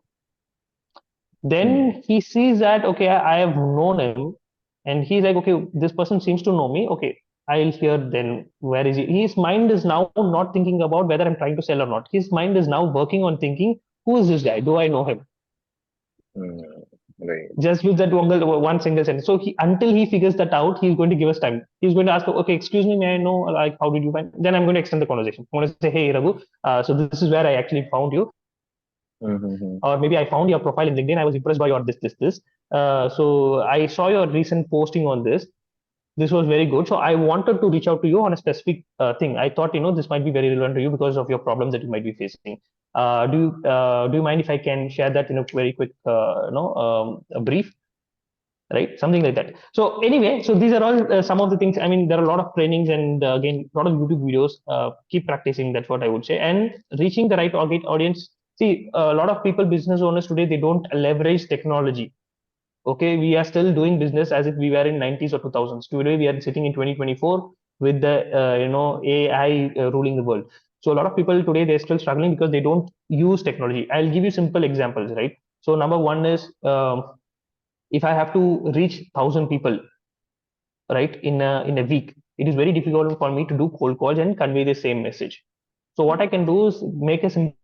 Then he sees that, okay, I have known him, and he's like, okay, this person seems to know me. Okay, I'll hear then where is he? His mind is now not thinking about whether I'm trying to sell or not. His mind is now working on thinking, who is this guy? Do I know him? Right. Just with that one single sentence. So until he figures that out, he's going to give us time. He's going to ask, okay, excuse me, may I know, like, how did you find? Then I'm going to extend the conversation. I'm going to say, hey Raghu, so this is where I actually found you. Or maybe I found your profile in LinkedIn. I was impressed by your this. So I saw your recent posting on this. This was very good. So I wanted to reach out to you on a specific thing. I thought, this might be very relevant to you because of your problems that you might be facing. Do you mind if I can share that in a very quick, a brief, right? Something like that. So anyway, so these are all some of the things. I mean, there are a lot of trainings and again, a lot of YouTube videos. Keep practicing. That's what I would say. And reaching the right audience. See, a lot of people, business owners today, they don't leverage technology. Okay, we are still doing business as if we were in 90s or 2000s. Today we are sitting in 2024 with the AI ruling the world. So a lot of people today, they're still struggling because they don't use technology. I'll give you simple examples, right? So number one is, if I have to reach 1,000 people, right, in a week, it is very difficult for me to do cold calls and convey the same message. So what I can do is make a simple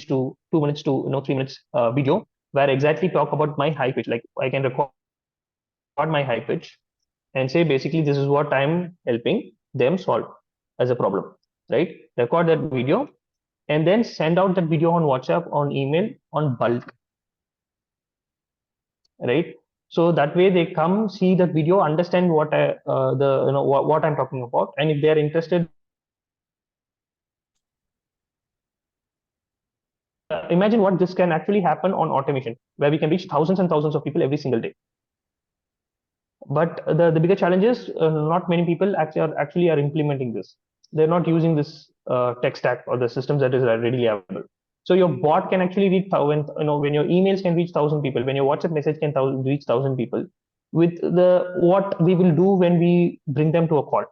to 2 minutes to 3 minutes video where I exactly talk about my high pitch. Like I can record my high pitch and say basically this is what I'm helping them solve as a problem, right? Record that video and then send out that video on WhatsApp, on email, on bulk, right? So that way they come see that video, understand what what I'm talking about, and if they are interested, imagine what this can actually happen on automation, where we can reach thousands and thousands of people every single day. But the bigger challenge is not many people actually are implementing this. They're not using this tech stack or the systems that is readily available. So your bot can actually reach when your emails can reach 1,000 people, when your WhatsApp message can reach 1,000 people. With what we will do when we bring them to a call,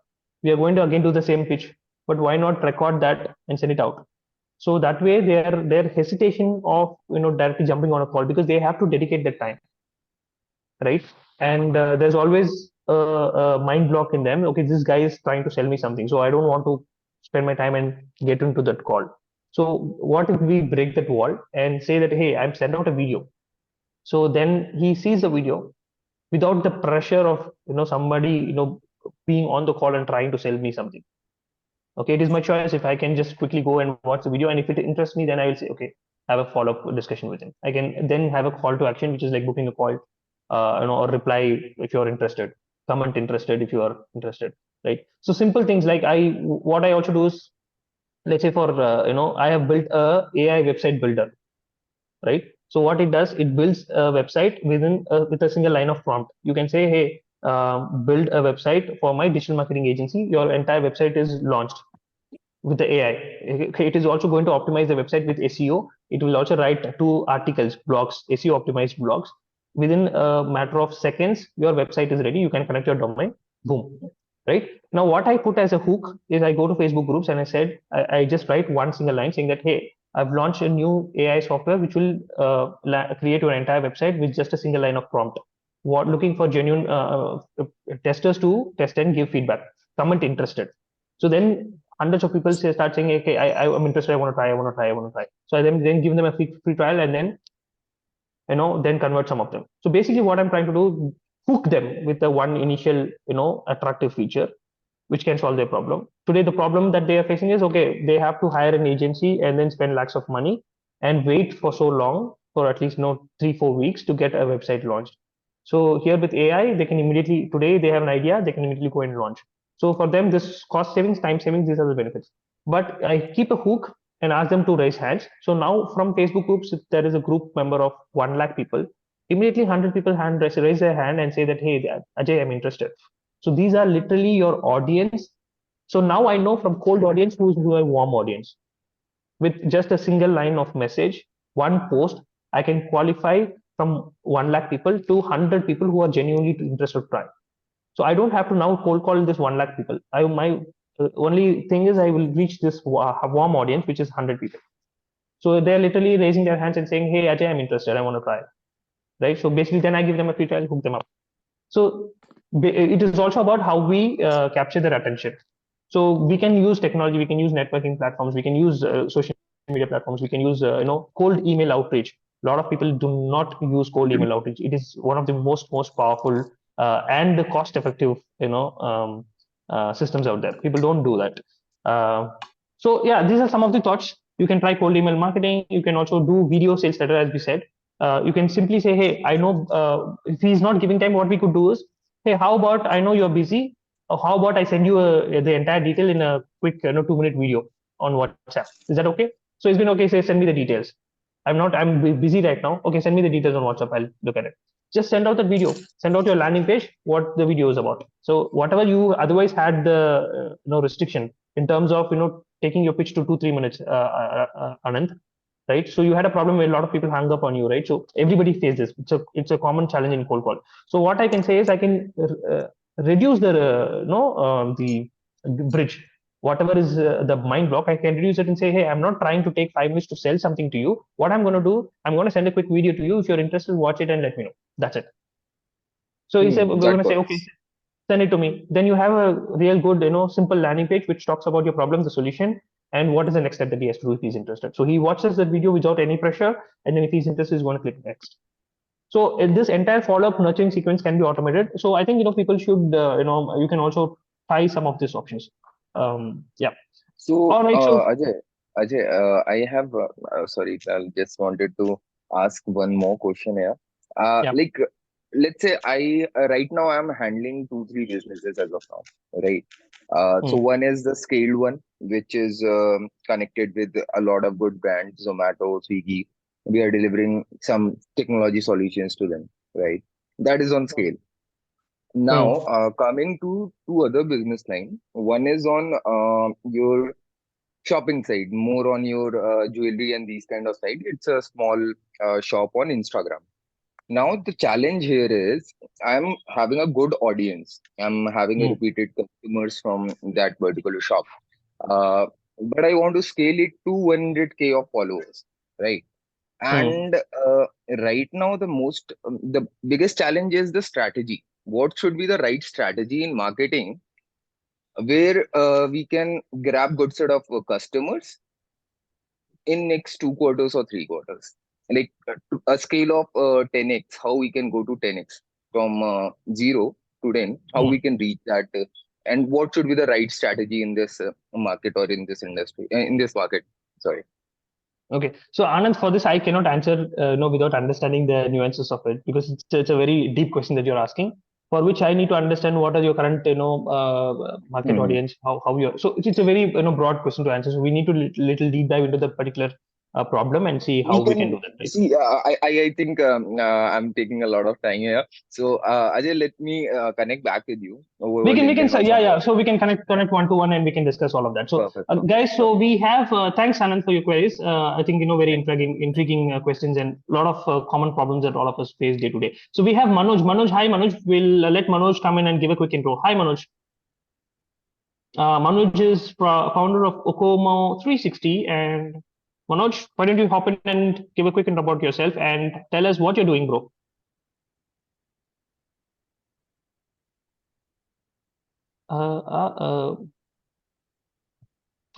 we are going to again do the same pitch, but why not record that and send it out? So that way their hesitation of directly jumping on a call, because they have to dedicate that time, right? And there's always a mind block in them. Okay, this guy is trying to sell me something, so I don't want to spend my time and get into that call. So what if we break that wall and say that, hey, I'm sent out a video, so then he sees the video without the pressure of somebody being on the call and trying to sell me something. Okay, it is my choice. If I can just quickly go and watch the video, and if it interests me, then I will say, okay, have a follow-up discussion with him. I can then have a call to action, which is like booking a call, or reply if you're interested, comment interested if you are interested, right? So simple things like what I also do is, let's say for I have built a AI website builder, right? So what it does, it builds a website with a single line of prompt. You can say, hey, build a website for my digital marketing agency. Your entire website is launched with the AI. It is also going to optimize the website with SEO. It will also write 2 articles, blogs, SEO optimized blogs. Within a matter of seconds, your website is ready. You can connect your domain, boom, right? Now, what I put as a hook is I go to Facebook groups and I said, I just write one single line saying that, hey, I've launched a new AI software which will create your entire website with just a single line of prompt. Looking for genuine testers to test and give feedback. Comment interested. So then hundreds of people start saying, okay, I'm interested. I want to try. So I then give them a free trial and then then convert some of them. So basically, what I'm trying to do, hook them with the one initial attractive feature, which can solve their problem. Today, the problem that they are facing is, okay, they have to hire an agency and then spend lakhs of money and wait for so long, for at least 3-4 weeks to get a website launched. So here with AI, they can immediately, today they have an idea, they can immediately go and launch. So for them, this cost savings, time savings, these are the benefits. But I keep a hook and ask them to raise hands. So now from Facebook groups, if there is a group member of 1 lakh people, immediately 100 people raise their hand and say that, hey, Ajay, I'm interested. So these are literally your audience. So now I know from cold audience who is a warm audience. With just a single line of message, one post, I can qualify from 1 lakh people to 100 people who are genuinely interested to try. So I don't have to now cold call this 1 lakh people. My only thing is I will reach this warm audience, which is 100 people. So they're literally raising their hands and saying, hey, Ajay, I'm interested. I want to try. Right. So basically, then I give them a free trial, hook them up. So it is also about how we capture their attention. So we can use technology, we can use networking platforms, we can use social media platforms, we can use cold email outreach. A lot of people do not use cold email outreach. It is one of the most powerful and cost-effective systems out there. People don't do that. So yeah, these are some of the thoughts. You can try cold email marketing. You can also do video sales letter, as we said. You can simply say, hey, I know if he's not giving time, what we could do is, hey, how about, I know you're busy. How about I send you the entire detail in a quick 2-minute video on WhatsApp? Is that okay? So it's been okay. Say, send me the details. I'm busy right now. Okay, send me the details on WhatsApp. I'll look at it. Just send out the video. Send out your landing page, what the video is about. So whatever you otherwise had the restriction in terms of taking your pitch to 2-3 minutes, Anand, right? So you had a problem where a lot of people hung up on you, right? So everybody faces this. It's a common challenge in cold call. So what I can say is I can reduce the bridge. Whatever is the mind block, I can reduce it and say, hey, I'm not trying to take 5 minutes to sell something to you. What I'm going to do, I'm going to send a quick video to you. If you're interested, watch it and let me know. That's it. So he said, we're going to say, okay, send it to me. Then you have a real good, simple landing page which talks about your problem, the solution, and what is the next step that he has to do if he's interested. So he watches that video without any pressure, and then if he's interested, he's going to click next. So this entire follow-up nurturing sequence can be automated. So I think people should you can also try some of these options. Yeah. So, all right. So Ajay, I have sorry, I just wanted to ask one more question here. yeah. Like, let's say I right now I'm handling 2-3 businesses as of now, right? So one is the scaled one, which is connected with a lot of good brands, Zomato, Swiggy. We are delivering some technology solutions to them, right? That is on scale. Now, coming to two other business line, one is on your shopping side, more on your jewelry and these kind of side. It's a small shop on Instagram. Now the challenge here is I'm having a good audience. I'm having a repeated customers from that particular shop. But I want to scale it to 100K of followers, right? And right now the biggest challenge is the strategy. What should be the right strategy in marketing where we can grab good set of customers in next 2 quarters or 3 quarters, like a scale of 10x, how we can go to 10x from 0 to 10, how we can reach that, and what should be the right strategy in this market or in this industry, in this market. Sorry. Okay, so Anand, for this I cannot answer without understanding the nuances of it, because it's a very deep question that you're asking, for which I need to understand what are your current market audience, how you're. So it's a very broad question to answer. So we need to little deep dive into the particular problem and see how we can do that. Right? See, I think I'm taking a lot of time here. So Ajay, let me connect back with you. We can so we can connect one-to-one and we can discuss all of that. So guys, so we have thanks Anand for your queries. I think very intriguing questions and a lot of common problems that all of us face day to day. So we have Manoj. Hi Manoj, we'll let Manoj come in and give a quick intro. Hi Manoj. Manoj is founder of Okomo 360, and Manoj, why don't you hop in and give a quick intro about yourself and tell us what you're doing, bro.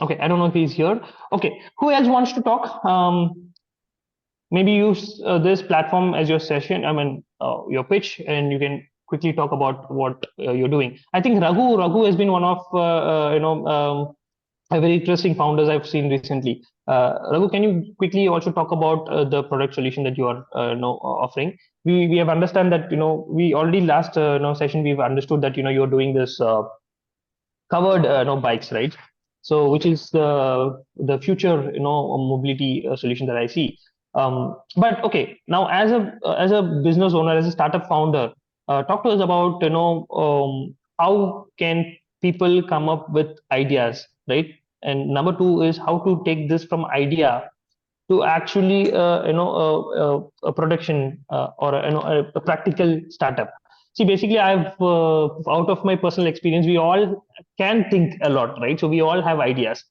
Okay, I don't know if he's here. Okay, who else wants to talk? Maybe use this platform as your session, your pitch, and you can quickly talk about what you're doing. I think Raghu has been one of a very interesting founders I've seen recently. Raghu, can you quickly also talk about the product solution that you are offering? We have understand that we already last session we've understood that you're doing this covered bikes, right? So which is the future mobility solution that I see. But okay, now as a business owner, as a startup founder, talk to us about how can people come up with ideas, right? And number two is how to take this from idea to actually a production or a practical startup. See, basically, I've out of my personal experience, we all can think a lot, right? So we all have ideas.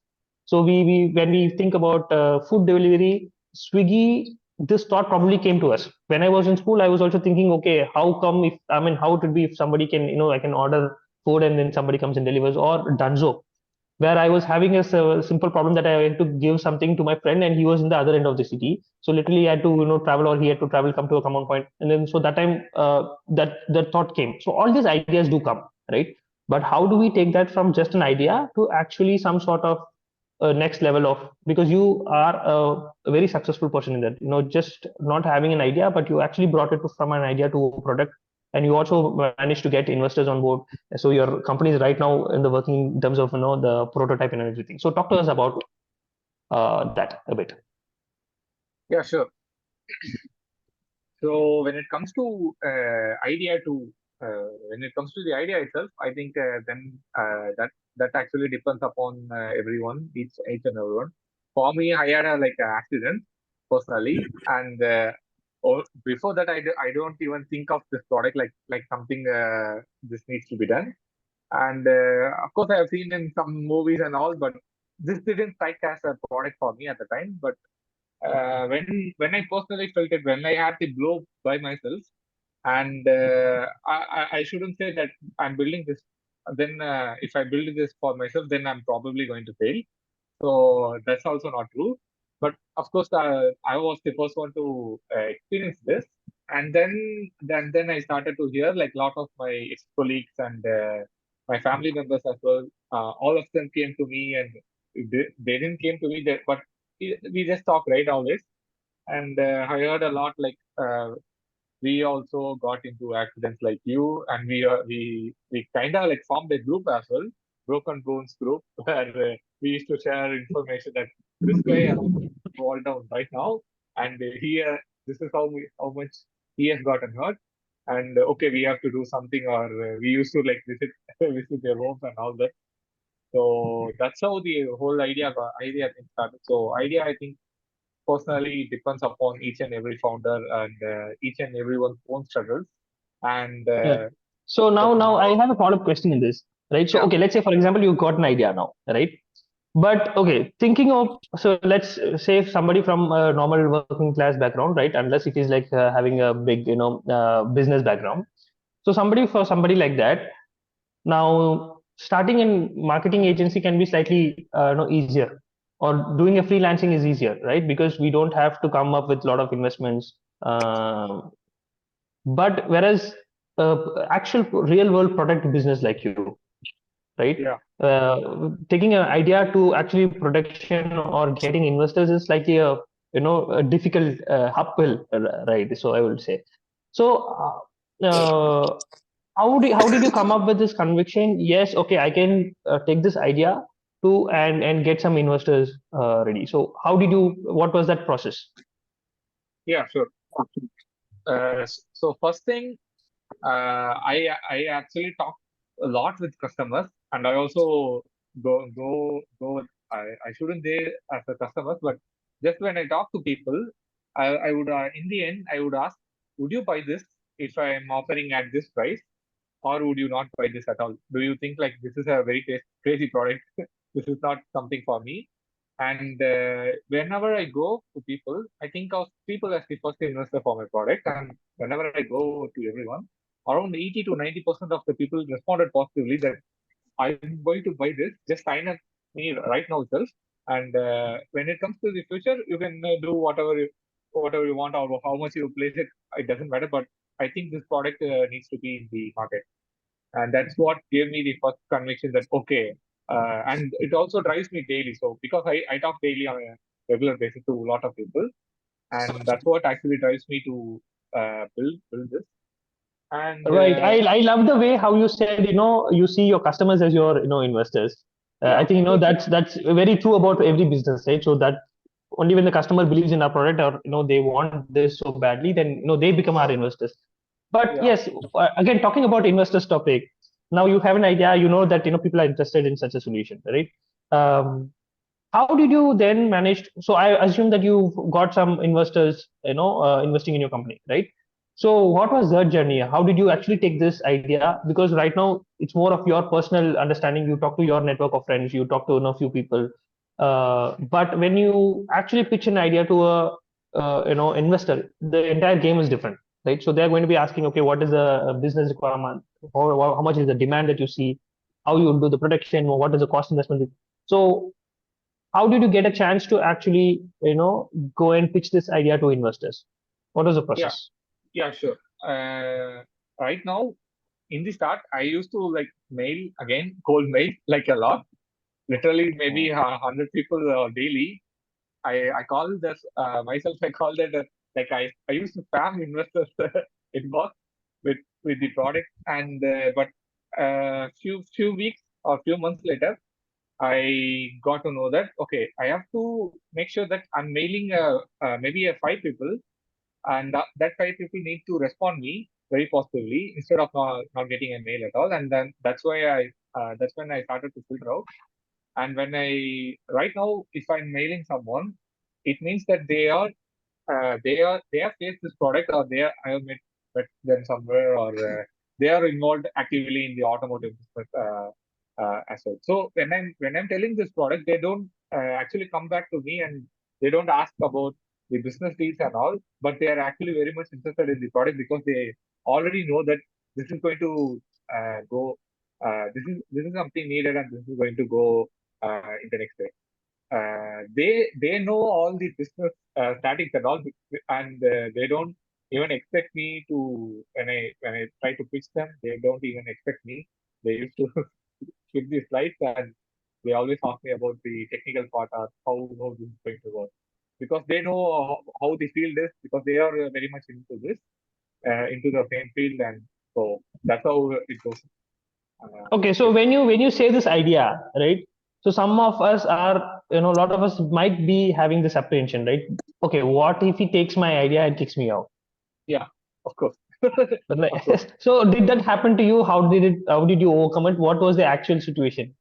So we when we think about food delivery, Swiggy, this thought probably came to us when I was in school. I was also thinking, okay, how come how it would be if somebody can I can order food and then somebody comes and delivers, or Dunzo, where I was having a simple problem that I had to give something to my friend and he was in the other end of the city. So literally I had to travel, or he had to travel, come to a common point. And then so that time that thought came. So all these ideas do come, right? But how do we take that from just an idea to actually some sort of next level of, because you are a very successful person in that, just not having an idea, but you actually brought it from an idea to a product, and you also managed to get investors on board. So your company is right now in the working in terms of the prototype and everything. So talk to us about that a bit. Yeah, sure. So when it comes to when it comes to the idea itself, I think then that actually depends upon everyone, each and everyone. For me, I had an accident personally, and before that, I don't even think of this product like something this needs to be done. And of course, I have seen in some movies and all, but this didn't strike as a product for me at the time. But when I personally felt it, when I had the blow by myself, and I shouldn't say that I'm building this. Then if I build this for myself, then I'm probably going to fail. So that's also not true. But of course, I was the first one to experience this, and then I started to hear like a lot of my ex-colleagues and my family members as well. All of them came to me, and they didn't came to me, but we just talk right always. And I heard a lot like we also got into accidents like you, and we kind of like formed a group as well, Broken Bones group, where we used to share information that this guy has fallen down right now, and this is how much he has gotten hurt, and okay, we have to do something, or we used to like visit their homes and all that. So that's how the whole idea thing started. So idea, I think personally depends upon each and every founder and each and everyone's own struggles. And Yeah. So now I have a follow-up question in this, right? So Yeah. okay, let's say for example you got an idea now, right? But okay, thinking of, so let's say if somebody from a normal working class background, right? Unless it is like having a big, business background. So somebody like that, now starting in marketing agency can be slightly easier, or doing a freelancing is easier, right? Because we don't have to come up with a lot of investments. But whereas actual real world product business like you, right? Yeah. Taking an idea to actually production or getting investors is slightly a difficult uphill, right? So I would say. So how did you come up with this conviction? Yes, okay, I can take this idea to and get some investors ready. So how did you? What was that process? Yeah, sure. So first thing, I actually talk a lot with customers, and I also go. I shouldn't say as a customer, but just when I talk to people, I would in the end I would ask, would you buy this if I am offering at this price, or would you not buy this at all? Do you think like this is a very crazy product? This is not something for me. And whenever I go to people, I think of people as the first investor for my product. And whenever I go to everyone, around 80 to 90% of the people responded positively that I'm going to buy this. Just sign up me right now itself. And when it comes to the future, you can do whatever you want, or how much you place it. It doesn't matter. But I think this product needs to be in the market, and that's what gave me the first conviction that okay. And it also drives me daily. So because I talk daily on a regular basis to a lot of people, and that's what actually drives me to build this. And Right. I love the way how you said, you see your customers as your, investors. I Yeah. think, that's very true about every business, right? So that only when the customer believes in our product, or, they want this so badly, then, they become our investors. But Yeah. yes, again, talking about investors topic, now you have an idea, you know that, people are interested in such a solution, right? How did you then manage? So I assume that you've got some investors, investing in your company, right? So what was that journey? How did you actually take this idea? Because right now it's more of your personal understanding. You talk to your network of friends, you talk to a few people. But when you actually pitch an idea to a investor, the entire game is different, right? So they're going to be asking, okay, what is the business requirement? How much is the demand that you see? How you do the production? What is the cost investment? So how did you get a chance to actually go and pitch this idea to investors? What was the process? Yeah, sure. Right now, in the start, I used to like mail again, cold mail like a lot, literally maybe 100 people daily. I call this myself. I call that like I used to spam investors inbox with the product, and but few weeks or few months later, I got to know that okay, I have to make sure that I'm mailing maybe a 5 people, and that 5 people need to respond me very positively instead of not getting a mail at all. And then that's why that's when I started to filter out. And when I right now, if I'm mailing someone, it means that they are they have faced this product, or I have met them somewhere, or they are involved actively in the automotive business as well. So when I'm telling this product, they don't actually come back to me, and they don't ask about the business deals and all, but they are actually very much interested in the product because they already know that this is going to go. This is something needed, and this is going to go in the next day. They know all the business statics and all, and they don't even expect me to when I try to pitch them. They don't even expect me. They used to flip the slides, and they always ask me about the technical part of how this is going to work, because they know how the field is, because they are very much into this, into the same field, and so that's how it goes. Okay, so when you say this idea, right? So some of us are, a lot of us might be having this apprehension, right? Okay, what if he takes my idea and kicks me out? Yeah, of course. So did that happen to you? How did you overcome it? What was the actual situation?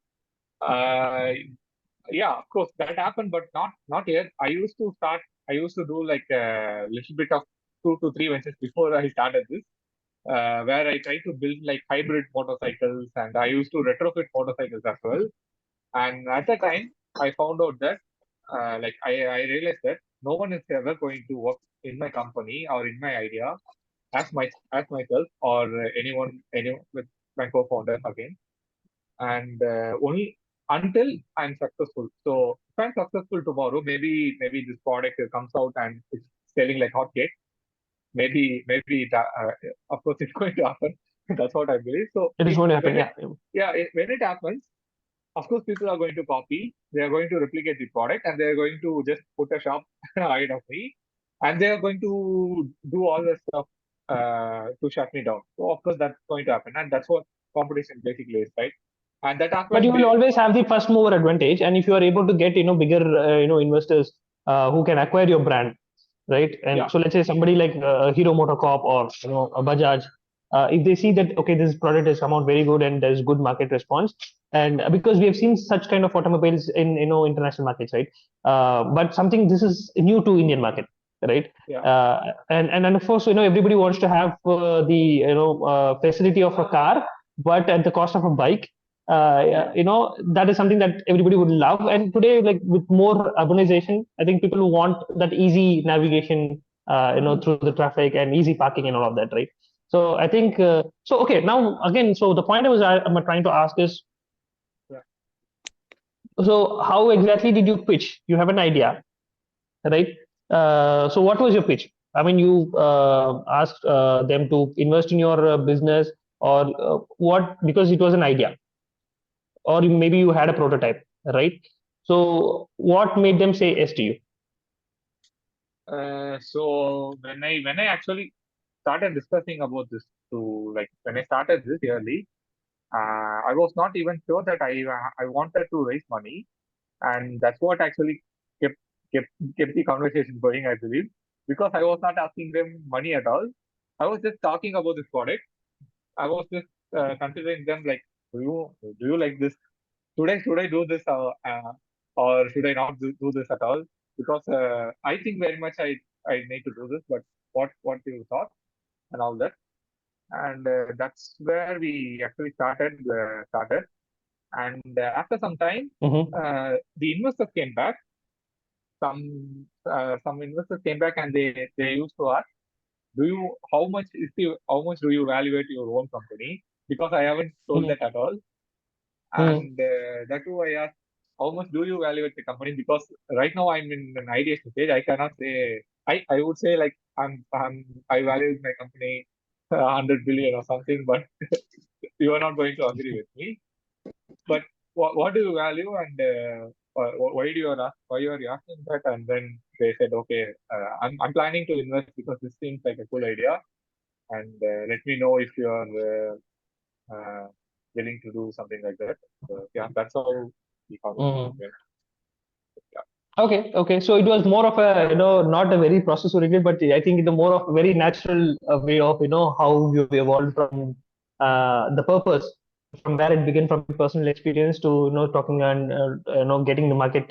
Yeah, of course that happened, but not yet. I used to do like a little bit of 2 to 3 ventures before I started this, where I tried to build like hybrid motorcycles, and I used to retrofit motorcycles as well. And at the time, I found out that I realized that no one is ever going to work in my company or in my idea as myself, or anyone with my co-founders again, and only until I'm successful. So if I'm successful tomorrow, maybe this product comes out and it's selling like hotcakes. Maybe of course it's going to happen. That's what I believe. So it is going to happen. When it happens, of course people are going to copy. They are going to replicate the product, and they are going to just put a shop ahead of me, and they are going to do all the stuff to shut me down. So of course that's going to happen, and that's what competition basically is, right? And that happens. But you will always have the first mover advantage, and if you are able to get bigger investors who can acquire your brand, right? And so let's say somebody like Hero MotoCorp or a Bajaj, if they see that okay, this product has come out very good and there's good market response, and because we have seen such kind of automobiles in international markets, right? But something this is new to Indian market, right? And of course everybody wants to have the facility of a car, but at the cost of a bike. That is something that everybody would love, and today, like with more urbanization, I think people want that easy navigation through the traffic and easy parking and all of that, right? So I think so. Okay, now again, so the point I'm trying to ask is, so how exactly did you pitch? You have an idea, right? So what was your pitch? I mean, you asked them to invest in your business, or what? Because it was an idea, or maybe you had a prototype, right? So what made them say yes to you? So when I actually started discussing about this, when I started this early, I was not even sure that I wanted to raise money, and that's what actually kept the conversation going, I believe, because I was not asking them money at all. I was just talking about this product. I was just considering them like, do you like this? Should I do this, or should I not do this at all? Because I think very much I need to do this, but what you thought and all that, and that's where we actually started. And after some time, the investors came back. Some investors came back, and they used to ask, how much do you evaluate your own company? Because I haven't told that at all. And that too, I asked, how much do you evaluate the company? Because right now I'm in an ideation stage. I cannot say. I would say like I value my company 100 billion or something, but you are not going to agree with me. But what do you value, and why you are asking that? And then they said, okay, I'm planning to invest because this seems like a cool idea, and let me know if you are willing to do something like that. So, yeah, that's how the conversation went. Okay. So it was more of a not a very process oriented, but I think the more of a very natural way of how you evolved from the purpose from where it began from personal experience to talking and getting the market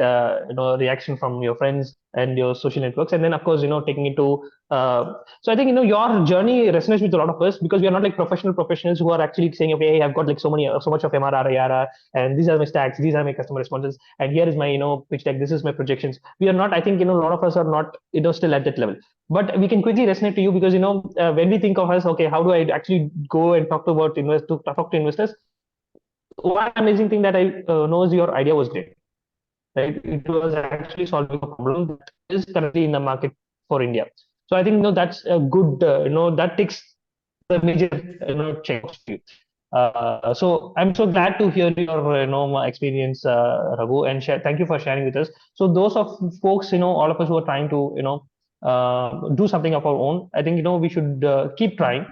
reaction from your friends and your social networks, and then of course taking it to so I think your journey resonates with a lot of us because we are not like professionals who are actually saying, okay, hey, I've got like so much of MRR, ARR, and these are my stats, these are my customer responses, and here is my pitch deck, this is my projections. We are not. I think a lot of us are not still at that level. But we can quickly resonate to you because when we think of us, okay, how do I actually go and talk to investors? One amazing thing that I know is your idea was great, right? It was actually solving a problem that is currently in the market for India. So I think that's a good that takes the major checks for you. So I'm so glad to hear your experience, Raghu, and thank you for sharing with us. So those of folks, all of us who are trying to do something of our own, I think we should keep trying.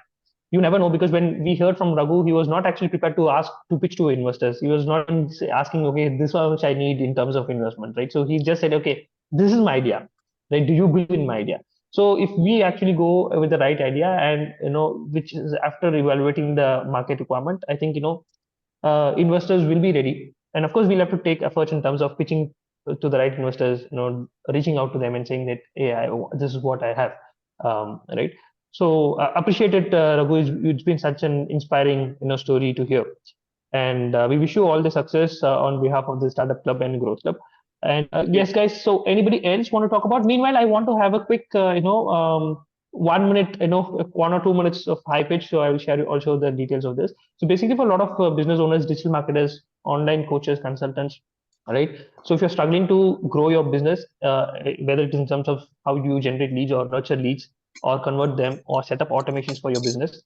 You never know, because when we heard from Raghu, he was not actually prepared to pitch to investors. He was not asking, okay, this is how much I need in terms of investment, right? So he just said, okay, this is my idea, right? Do you believe in my idea? So if we actually go with the right idea and which is after evaluating the market requirement, I think investors will be ready. And of course, we'll have to take efforts in terms of pitching to the right investors, reaching out to them and saying that, hey, this is what I have, right? So appreciate it, Raghu. It's been such an inspiring story to hear, and we wish you all the success on behalf of the Startup Club and Growth Club. And yes, guys. So anybody else want to talk about? Meanwhile, I want to have a quick 1 minute, 1 or 2 minutes of high pitch. So I will share also the details of this. So basically, for a lot of business owners, digital marketers, online coaches, consultants, right? So if you're struggling to grow your business, whether it's in terms of how you generate leads or nurture leads, or convert them, or set up automations for your business.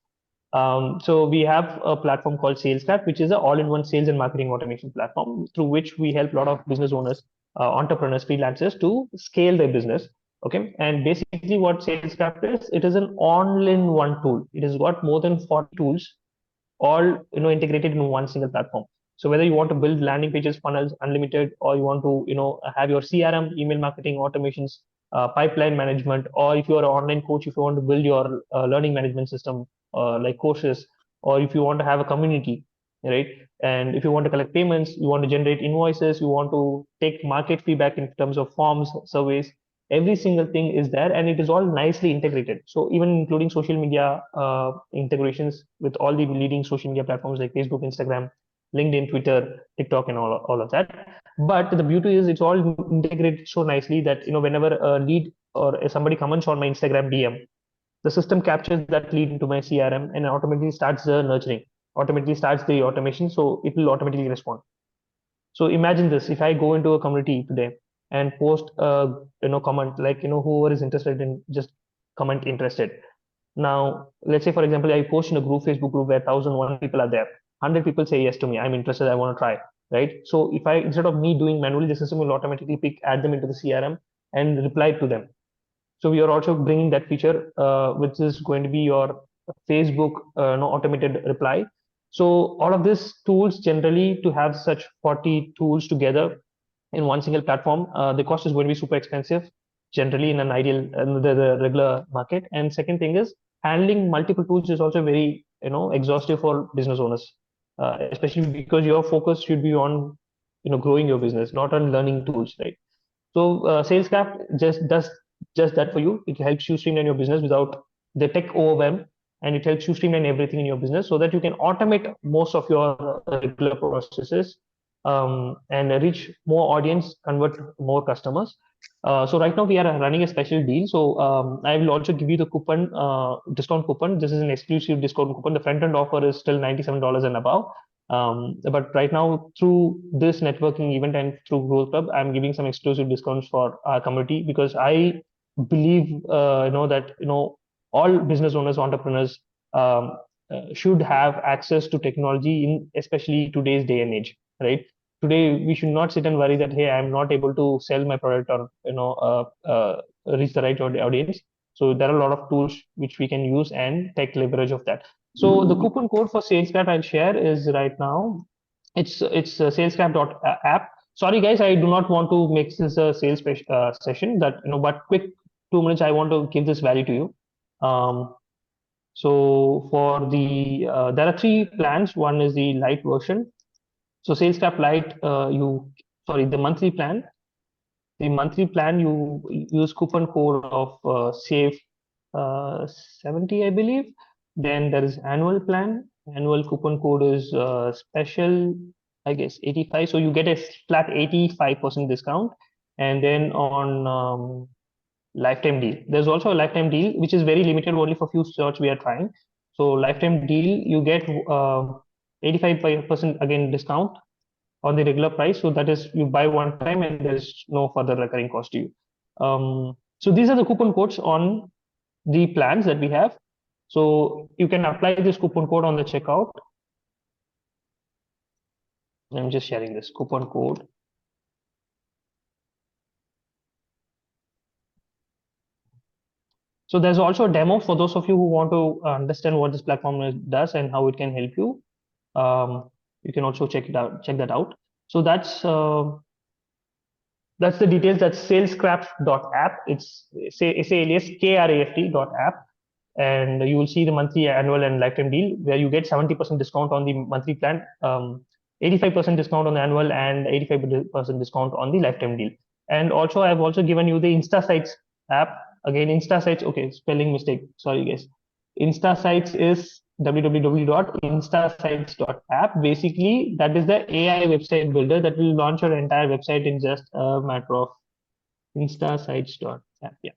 So we have a platform called SalesCraft, which is an all-in-one sales and marketing automation platform through which we help a lot of business owners, entrepreneurs, freelancers to scale their business. Okay, and basically what SalesCraft is, it is an all-in-one tool. It has got more than 40 tools, all integrated in one single platform. So whether you want to build landing pages, funnels, unlimited, or you want to have your CRM, email marketing, automations, pipeline management, or if you are an online coach, if you want to build your learning management system, like courses, or if you want to have a community, right? And if you want to collect payments, you want to generate invoices, you want to take market feedback in terms of forms, surveys, every single thing is there, and it is all nicely integrated. So even including social media integrations with all the leading social media platforms like Facebook, Instagram, LinkedIn, Twitter, TikTok, and all of that. But the beauty is it's all integrated so nicely that whenever a lead or somebody comments on my Instagram DM, the system captures that lead into my CRM and automatically starts the nurturing, automatically starts the automation, so it will automatically respond. So imagine this: if I go into a community today and post a comment like whoever is interested in, just comment interested. Now let's say, for example, I post in a group, Facebook group, where 1,001 people are there. 100 people say yes to me, I'm interested, I want to try, right? So if I, instead of me doing manually, the system will automatically add them into the CRM and reply to them. So we are also bringing that feature, which is going to be your Facebook automated reply. So all of these tools, generally, to have such 40 tools together in one single platform, the cost is going to be super expensive, generally in an ideal, the regular market. And second thing is, handling multiple tools is also very exhaustive for business owners, especially because your focus should be on growing your business, not on learning tools, right? So SalesCraft just does just that for you. It helps you streamline your business without the tech overwhelm, and it helps you streamline everything in your business so that you can automate most of your regular processes, and reach more audience, convert more customers. So right now we are running a special deal. So I will also give you the coupon, discount coupon. This is an exclusive discount coupon. The front end offer is still $97 and above. But right now, through this networking event and through Growth Club, I'm giving some exclusive discounts for our community, because I believe that all business owners, entrepreneurs should have access to technology in especially today's day and age, right? Today we should not sit and worry that, hey, I'm not able to sell my product or reach the right audience. So there are a lot of tools which we can use and take leverage of that. So the coupon code for SalesCraft I'll share is right now. It's SalesCraft.app. Sorry guys, I do not want to make this a sales session. That but quick 2 minutes, I want to give this value to you. So for the there are 3 plans. One is the light version. So SalesCrap Lite, the monthly plan. The monthly plan, you use coupon code of save 70, I believe. Then there is annual plan. Annual coupon code is special, I guess 85. So you get a flat 85% discount. And then on lifetime deal, there's also a lifetime deal which is very limited, only for few slots we are trying. So lifetime deal, you get 85% again discount on the regular price. So that is, you buy one time and there's no further recurring cost to you. So these are the coupon codes on the plans that we have. So you can apply this coupon code on the checkout. I'm just sharing this coupon code. So there's also a demo for those of you who want to understand what this platform does and how it can help you. You can also check that out. So that's the details. That's salescraft.app. It's alias kraft.app, and you will see the monthly, annual, and lifetime deal where you get 70% discount on the monthly plan, 85% discount on the annual, and 85% discount on the lifetime deal. And also, I've also given you the InstaSites app. Again, InstaSites. Okay, spelling mistake. Sorry, guys. InstaSites is www.instasites.app. Basically, that is the AI website builder that will launch your entire website in just a matter of instasites.app. Yeah.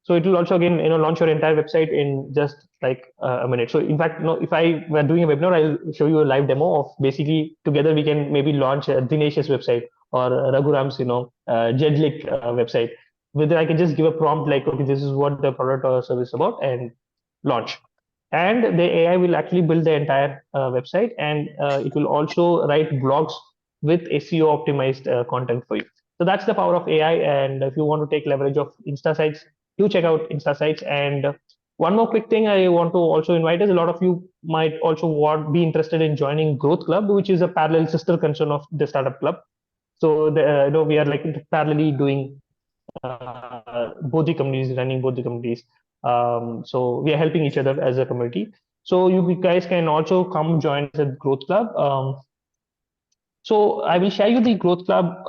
So it will also again, launch your entire website in just like a minute. So in fact, if I were doing a webinar, I'll show you a live demo of basically together we can maybe launch Dinesh's website or Raghuram's, Jedlik website. Whether I can just give a prompt like, okay, this is what the product or service is about, and launch. And the AI will actually build the entire website, and it will also write blogs with SEO optimized content for you. So that's the power of AI. And if you want to take leverage of InstaSites, do check out InstaSites. And one more quick thing I want to also invite is, a lot of you might also be interested in joining Growth Club, which is a parallel sister concern of the Startup Club. So we are like parallelly doing both the communities, running both the communities. So we are helping each other as a community. So you guys can also come join us at Growth Club. So I will share you the Growth Club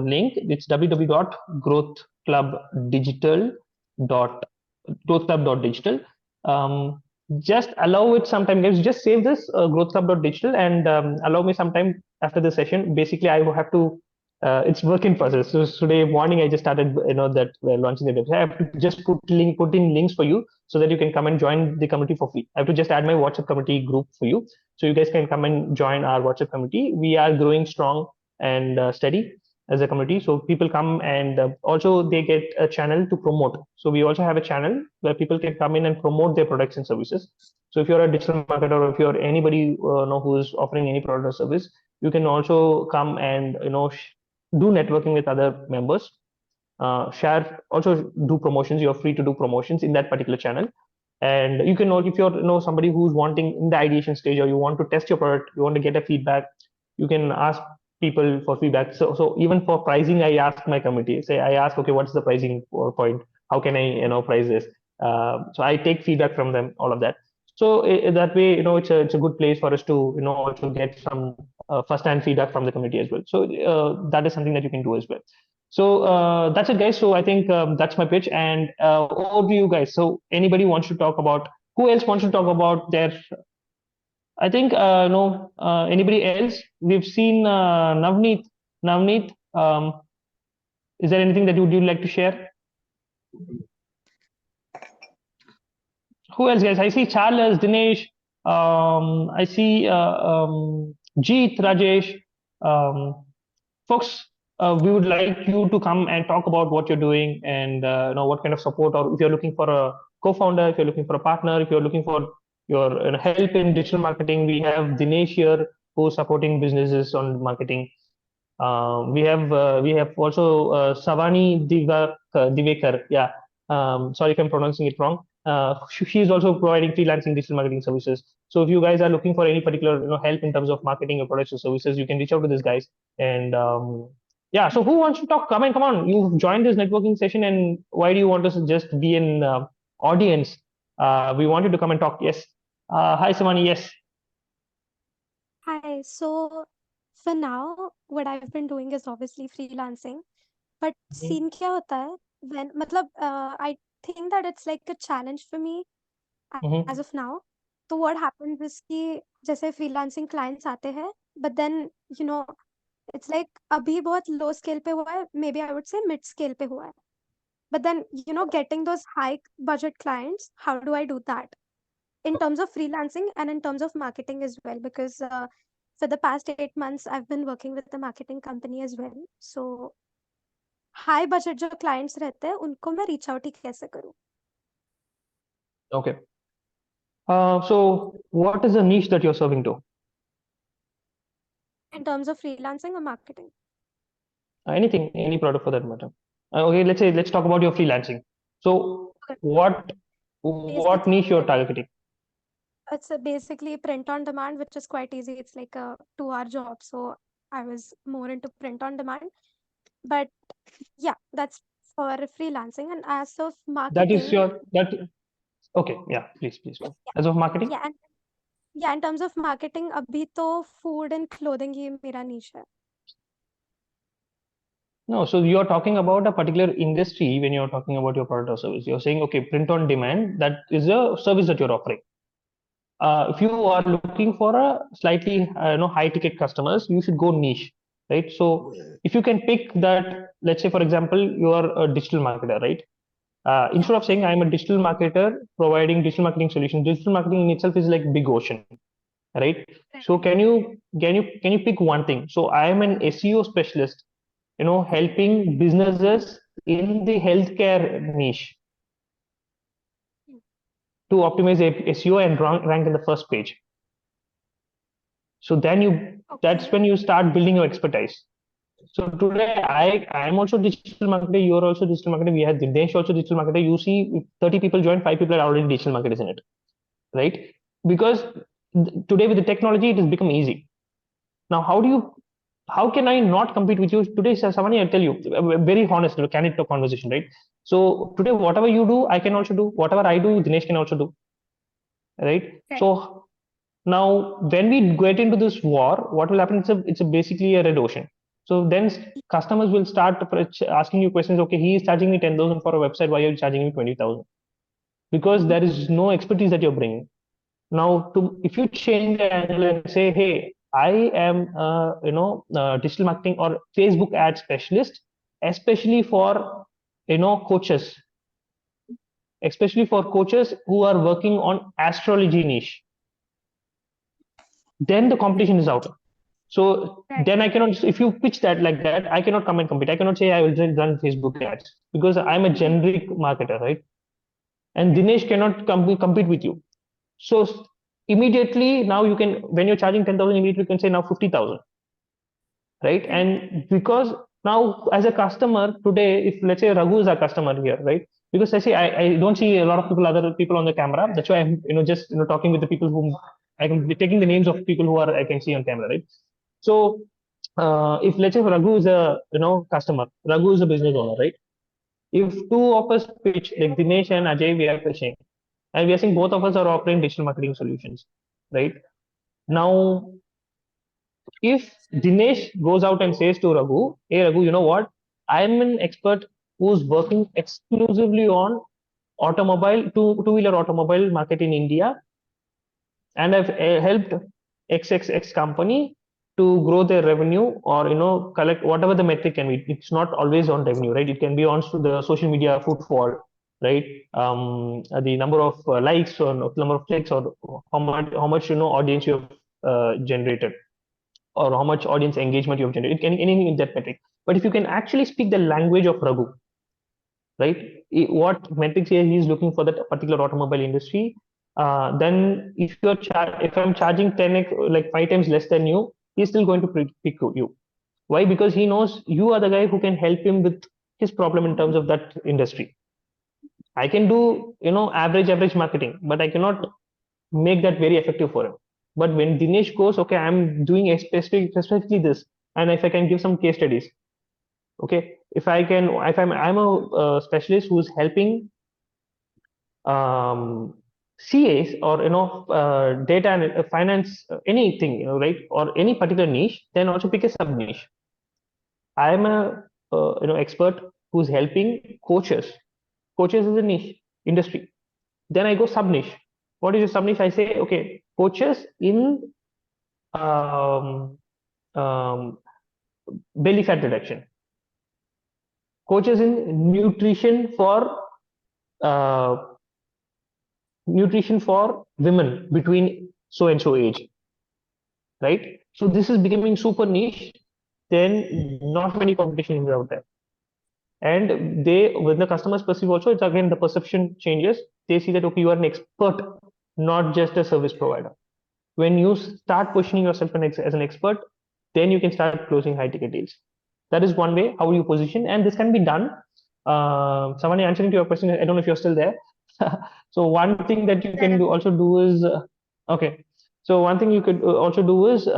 link. It's www.growthclub.digital. Just allow it some time, guys. Just save this growthclub.digital and allow me some time after the session. Basically, I will have to. It's work in process. So today morning I just started, that we're launching the website. I have to just put in links for you so that you can come and join the community for free. I have to just add my WhatsApp community group for you, so you guys can come and join our WhatsApp community. We are growing strong and steady as a community. So people come, and also they get a channel to promote. So we also have a channel where people can come in and promote their products and services. So if you're a digital marketer, or if you're anybody who is offering any product or service, you can also come and do networking with other members, share, also do promotions. You're free to do promotions in that particular channel. And you can know, if you're somebody who's wanting in the ideation stage, or you want to test your product, you want to get a feedback, you can ask people for feedback. So even for pricing, I ask my community, I ask, okay, what's the pricing point? How can I price this? So I take feedback from them, all of that. So that way, it's a good place for us to also get some first-hand feedback from the community as well. So that is something that you can do as well. So that's it, guys. So I think that's my pitch, and over to you guys. So anybody wants to talk about, who else wants to talk about their, I think no, anybody else? We've seen Navneet. Navneet, is there anything that you'd like to share? Who else, guys? I see Charles, Dinesh. I see Jeet, Rajesh. Folks, we would like you to come and talk about what you're doing, and what kind of support, or if you're looking for a co-founder, if you're looking for a partner, if you're looking for your help in digital marketing, we have Dinesh here who's supporting businesses on marketing. We have also Savani Divekar. Yeah. Sorry if I'm pronouncing it wrong. She's also providing freelancing digital marketing services. So if you guys are looking for any particular help in terms of marketing your products or services, you can reach out to these guys. And yeah, so who wants to talk? Come on. You've joined this networking session, and why do you want to just be an audience? We want you to come and talk. Yes. Hi, Simani. Yes. Hi. So for now, what I've been doing is obviously freelancing. But scene क्या होता है when मतलब I think that it's like a challenge for me as of now. So what happens is कि जैसे freelancing clients आते हैं, but then you know it's like अभी बहुत low scale पे हुआ है, maybe I would say mid scale पे हुआ है. But then getting those high budget clients, how do I do that? In terms of freelancing and in terms of marketing as well, because for the past 8 months I've been working with a marketing company as well. So high budget जो clients रहते हैं उनको मैं reach out ही कैसे करूँ? Okay. So what is the niche that you're serving to? In terms of freelancing or marketing? Anything, any product for that matter. Okay, let's talk about your freelancing. So what niche you're targeting? It's basically print on demand, which is quite easy. It's like a 2-hour job. So I was more into print on demand. But yeah, that's for freelancing. And as of marketing. Okay, yeah, please. As of marketing? Yeah, in terms of marketing, अभी तो food and clothing ही मेरा niche है. No, so you're talking about a particular industry when you're talking about your product or service. You're saying, okay, print on demand, that is a service that you're offering. If you are looking for a slightly high ticket customers, you should go niche, right? So if you can pick that, let's say, for example, you are a digital marketer, right? Instead of saying I'm a digital marketer providing digital marketing solutions, digital marketing in itself is like big ocean, right? So can you pick one thing? So I am an SEO specialist, helping businesses in the healthcare niche to optimize SEO and rank in the first page. So then that's when you start building your expertise. So today I'm also digital marketer, you're also digital marketer, we have Dinesh also digital marketer. You see, if 30 people join, 5 people are already digital marketers in it, right? Because today with the technology, it has become easy. Now, how can I not compete with you today? Samani, I'll tell you, very honest, candid conversation, right? So today, whatever you do, I can also do. Whatever I do, Dinesh can also do, right? So now, when we get into this war, what will happen? It's basically a red ocean. So then customers will start asking you questions. Okay, he is charging me 10,000 for a website. Why are you charging me 20,000? Because there is no expertise that you're bringing. Now, if you change the angle and say, hey, I am, digital marketing or Facebook ad specialist, especially for, coaches, especially for coaches who are working on astrology niche, then the competition is out. So then I cannot, if you pitch that like that, I cannot come and compete. I cannot say I will run Facebook ads because I'm a generic marketer, right? And Dinesh cannot compete with you. So immediately now you can, when you're charging 10,000, immediately you can say now 50,000, right? And because now as a customer today, if let's say Raghu is a customer here, right? Because I don't see a lot of other people on the camera. That's why I'm just talking with the people whom I can be taking the names of people who I can see on camera, right? So if let's say Raghu is a customer, Raghu is a business owner, right? If two of us pitch, like Dinesh and Ajay, we are pitching, and we are saying both of us are offering digital marketing solutions, right? Now, if Dinesh goes out and says to Raghu, hey Raghu, you know what? I'm an expert who's working exclusively on automobile, two-wheeler automobile market in India, and I've helped XXX company to grow their revenue or collect whatever the metric can be. It's not always on revenue, right? It can be on to the social media footfall, right? The number of likes or number of clicks or how much audience you have generated or how much audience engagement you have generated. It can anything in that metric. But if you can actually speak the language of Raghu, right? What metrics he is looking for that particular automobile industry, then if I'm charging 10x, like 5 times less than you, he's still going to pick you. Why? Because he knows you are the guy who can help him with his problem in terms of that industry. I can do average marketing, but I cannot make that very effective for him. But when Dinesh goes, okay, I'm doing specifically this, and if I can give some case studies, okay, I'm a specialist who's helping CAs or data and finance, anything, right, or any particular niche, then also pick a sub niche. I am a expert who's helping coaches. Coaches is a niche industry. Then I go sub niche. What is a sub niche? I say, okay, coaches in belly fat reduction, coaches in nutrition for women between so and so age, right? So this is becoming super niche. Then not many competition is out there, and when the customers perceive also, it's again the perception changes. They see that, okay, you are an expert, not just a service provider. When you start positioning yourself as an expert, then you can start closing high ticket deals. That is one way how you position, and this can be done. Someone answering to your question, I don't know if you're still there. So one thing that you can also do is okay. So one thing you could also do is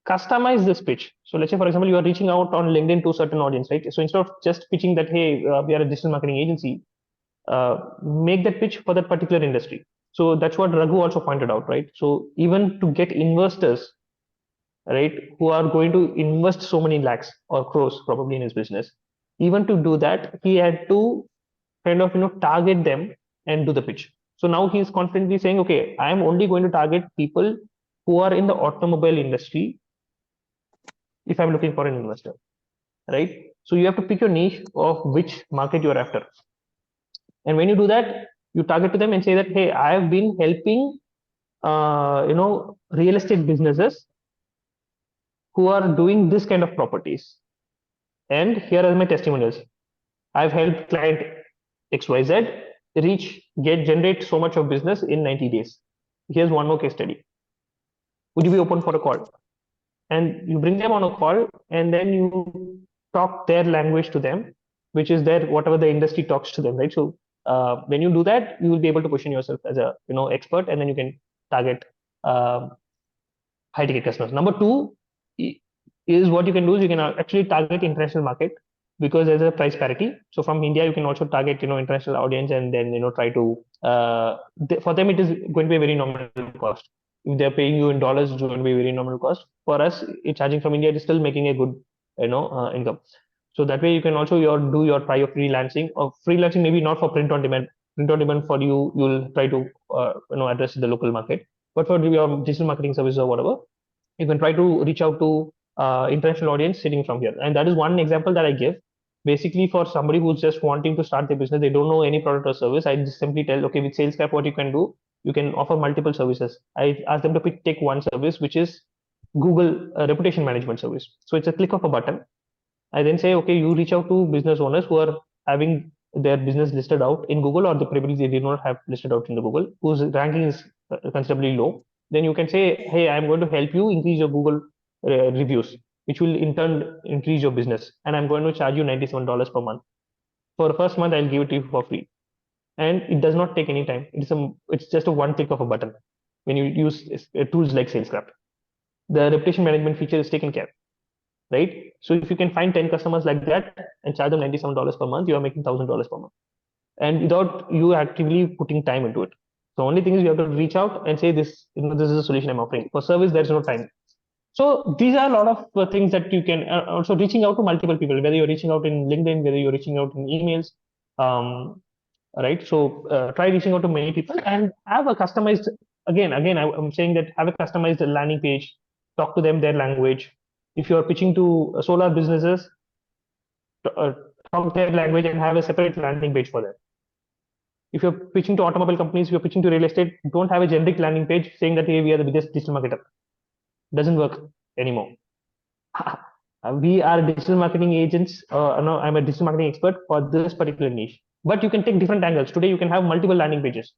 customize this pitch. So let's say, for example, you are reaching out on LinkedIn to a certain audience, right? So instead of just pitching that, hey, we are a digital marketing agency, make that pitch for that particular industry. So that's what Raghu also pointed out, right? So even to get investors, right, who are going to invest so many lakhs or crores probably in his business, even to do that, he had to kind of target them and do the pitch. So now he's confidently saying, okay, I am only going to target people who are in the automobile industry if I'm looking for an investor, right? So you have to pick your niche of which market you're after. And when you do that, you target to them and say that, hey, I have been helping real estate businesses who are doing this kind of properties. And here are my testimonials. I've helped client XYZ generate so much of business in 90 days. Here's one more case study. Would you be open for a call? And you bring them on a call, and then you talk their language to them, which is whatever the industry talks to them, right? So when you do that, you will be able to position yourself as a expert, and then you can target high ticket customers. Number two is what you can do is you can actually target international market, because there's a price parity. So from India, you can also target international audience, and then try to for them it is going to be a very nominal cost. If they're paying you in dollars, it's going to be a very nominal cost. For us, charging from India is still making a good income. So that way you can also do your try of freelancing, maybe not for print on demand. Print on demand for you'll try to address the local market. But for your digital marketing services or whatever, you can try to reach out to international audience sitting from here. And that is one example that I give. Basically, for somebody who's just wanting to start their business, they don't know any product or service, I just simply tell, okay, with SalesCrap, what you can do, you can offer multiple services. I ask them to take one service, which is Google reputation management service. So it's a click of a button. I then say, okay, you reach out to business owners who are having their business listed out in Google, or probably they did not have listed out in the Google, whose ranking is considerably low. Then you can say, hey, I'm going to help you increase your Google reviews, which will in turn increase your business. And I'm going to charge you $97 per month. For the first month, I'll give it to you for free. And it does not take any time. It's just a one click of a button when you use tools like SalesCrap. The reputation management feature is taken care, right? So if you can find 10 customers like that and charge them $97 per month, you are making $1,000 per month, and without you actively putting time into it. The only thing is you have to reach out and say this, this is a solution I'm offering. For service, there's no time. So these are a lot of things that you can also reaching out to multiple people, whether you're reaching out in LinkedIn, whether you're reaching out in emails, right? So try reaching out to many people and have a customized, again, I'm saying that have a customized landing page, talk to them their language. If you're pitching to solar businesses, talk their language and have a separate landing page for them. If you're pitching to automobile companies, if you're pitching to real estate, don't have a generic landing page saying that, hey, we are the biggest digital marketer. Doesn't work anymore. We are digital marketing agents. No, I'm a digital marketing expert for this particular niche. But you can take different angles. Today, you can have multiple landing pages.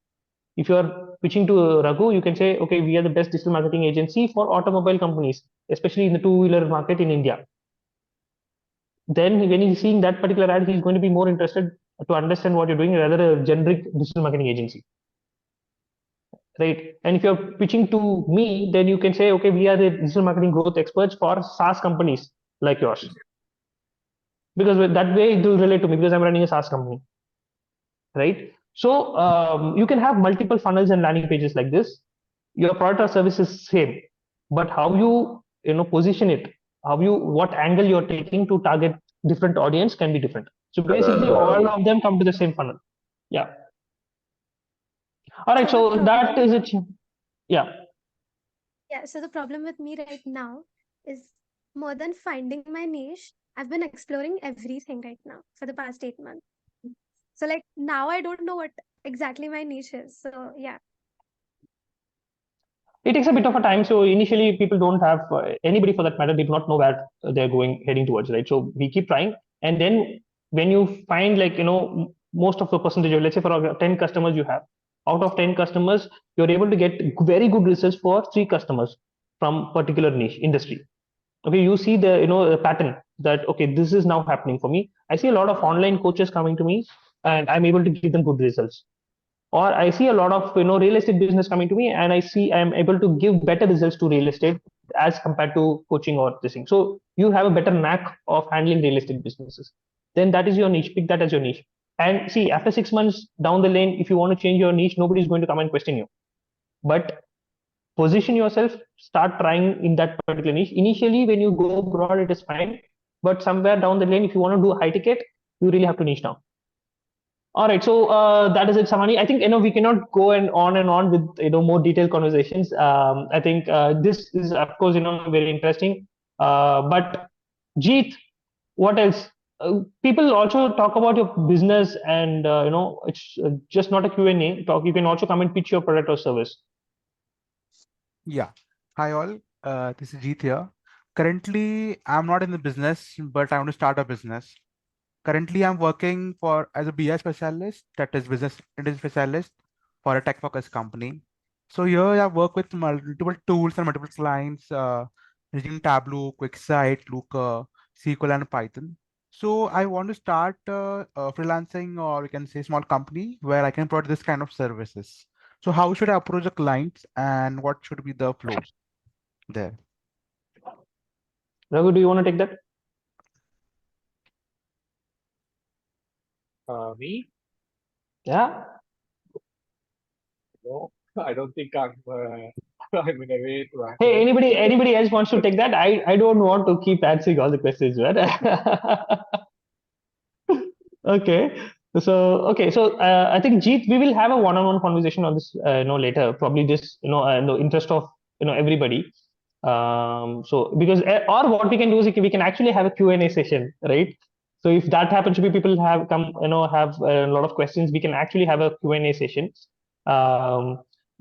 If you're pitching to Raghu, you can say, okay, we are the best digital marketing agency for automobile companies, especially in the two-wheeler market in India. Then when he's seeing that particular ad, he's going to be more interested to understand what you're doing rather than a generic digital marketing agency. Right. And if you're pitching to me, then you can say, okay, we are the digital marketing growth experts for SaaS companies like yours. Because that way it will relate to me because I'm running a SaaS company. Right. So you can have multiple funnels and landing pages like this. Your product or service is same, but how you position it, what angle you're taking to target different audience can be different. So basically, all of them come to the same funnel. Yeah. All right. So So that is it. Yeah. Yeah. So the problem with me right now is more than finding my niche, I've been exploring everything right now for the past 8 months. So like now I don't know what exactly my niche is. So yeah. It takes a bit of a time. So initially, people don't have anybody for that matter did not know where they're heading towards, right? So we keep trying, and then when you find most of the percentage, let's say for 10 customers you have, out of 10 customers, you're able to get very good results for 3 customers from particular niche industry. Okay, you see the pattern that okay, this is now happening for me. I see a lot of online coaches coming to me, and I'm able to give them good results. Or I see a lot of real estate business coming to me, and I see I'm able to give better results to real estate as compared to coaching or this thing. So you have a better knack of handling real estate businesses. Then that is your niche. Pick that as your niche. And see, after 6 months down the lane, if you want to change your niche, nobody is going to come and question you. But position yourself, start trying in that particular niche. Initially, when you go broad, it is fine. But somewhere down the lane, if you want to do high ticket, you really have to niche down. All right, so that is it, Samani. I think we cannot go and on with more detailed conversations. I think this is of course very interesting. But Jeet, what else? People also talk about your business, and it's just not a Q&A talk. You can also come and pitch your product or service. Yeah. Hi all. This is Jeet here. Currently, I'm not in the business, but I want to start a business. Currently, I'm working as a BI specialist, that is business intelligence specialist for a tech-focused company. So here I work with multiple tools and multiple clients using Tableau, QuickSight, Looker, SQL, and Python. So I want to start freelancing, or we can say small company where I can provide this kind of services. So how should I approach the clients, and what should be the flow there? Raghu, do you want to take that? Me? Yeah. No, I don't think I'm I'm in a way to answer Hey, it. anybody else wants to take that? I don't want to keep answering all the questions, right? Okay. So I think Jeet, we will have a one-on-one conversation on this later, probably this in the interest of everybody. So because or what we can do is we can actually have a Q&A session, right? So if that happens to be people have come have a lot of questions, we can actually have a Q&A session.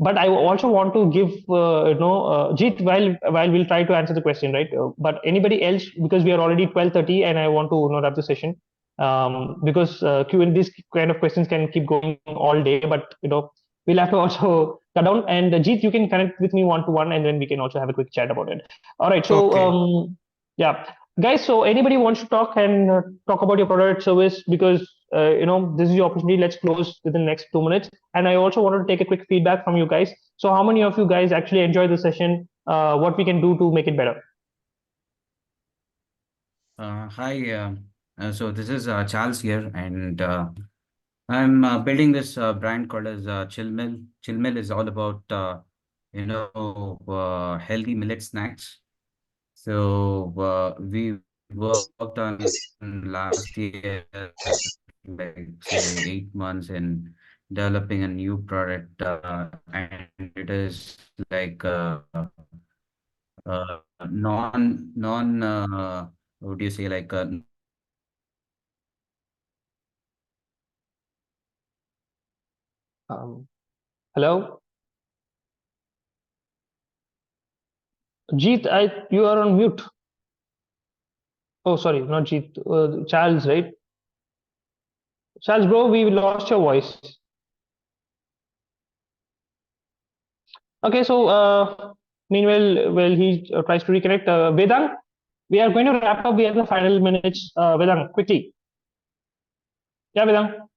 But I also want to give Jeet, while we'll try to answer the question, right? But anybody else, because we are already 12:30 and I want to wrap the session. Because Q&A, these kind of questions can keep going all day, but we'll have to also cut down. And Jeet, you can connect with me one-to-one, and then we can also have a quick chat about it. All right. So Okay. yeah, guys. So anybody wants to talk and talk about your product service, because this is your opportunity. Let's close within the next 2 minutes. And I also wanted to take a quick feedback from you guys. So how many of you guys actually enjoyed the session? What we can do to make it better? Hi, so this is Charles here, and I'm building this brand called as Chill Mill. Chill Mill is all about healthy millet snacks. So we worked on last year, like say 8 months, in developing a new product, and it is like what do you say, like Hello, Jeet, you are on mute. Oh, sorry, not Jeet. Charles, right? Charles, bro, we lost your voice. Okay, so meanwhile, while he tries to reconnect, Vedang, we are going to wrap up. We have the final minutes. Vedang, quickly. Yeah, Vedang,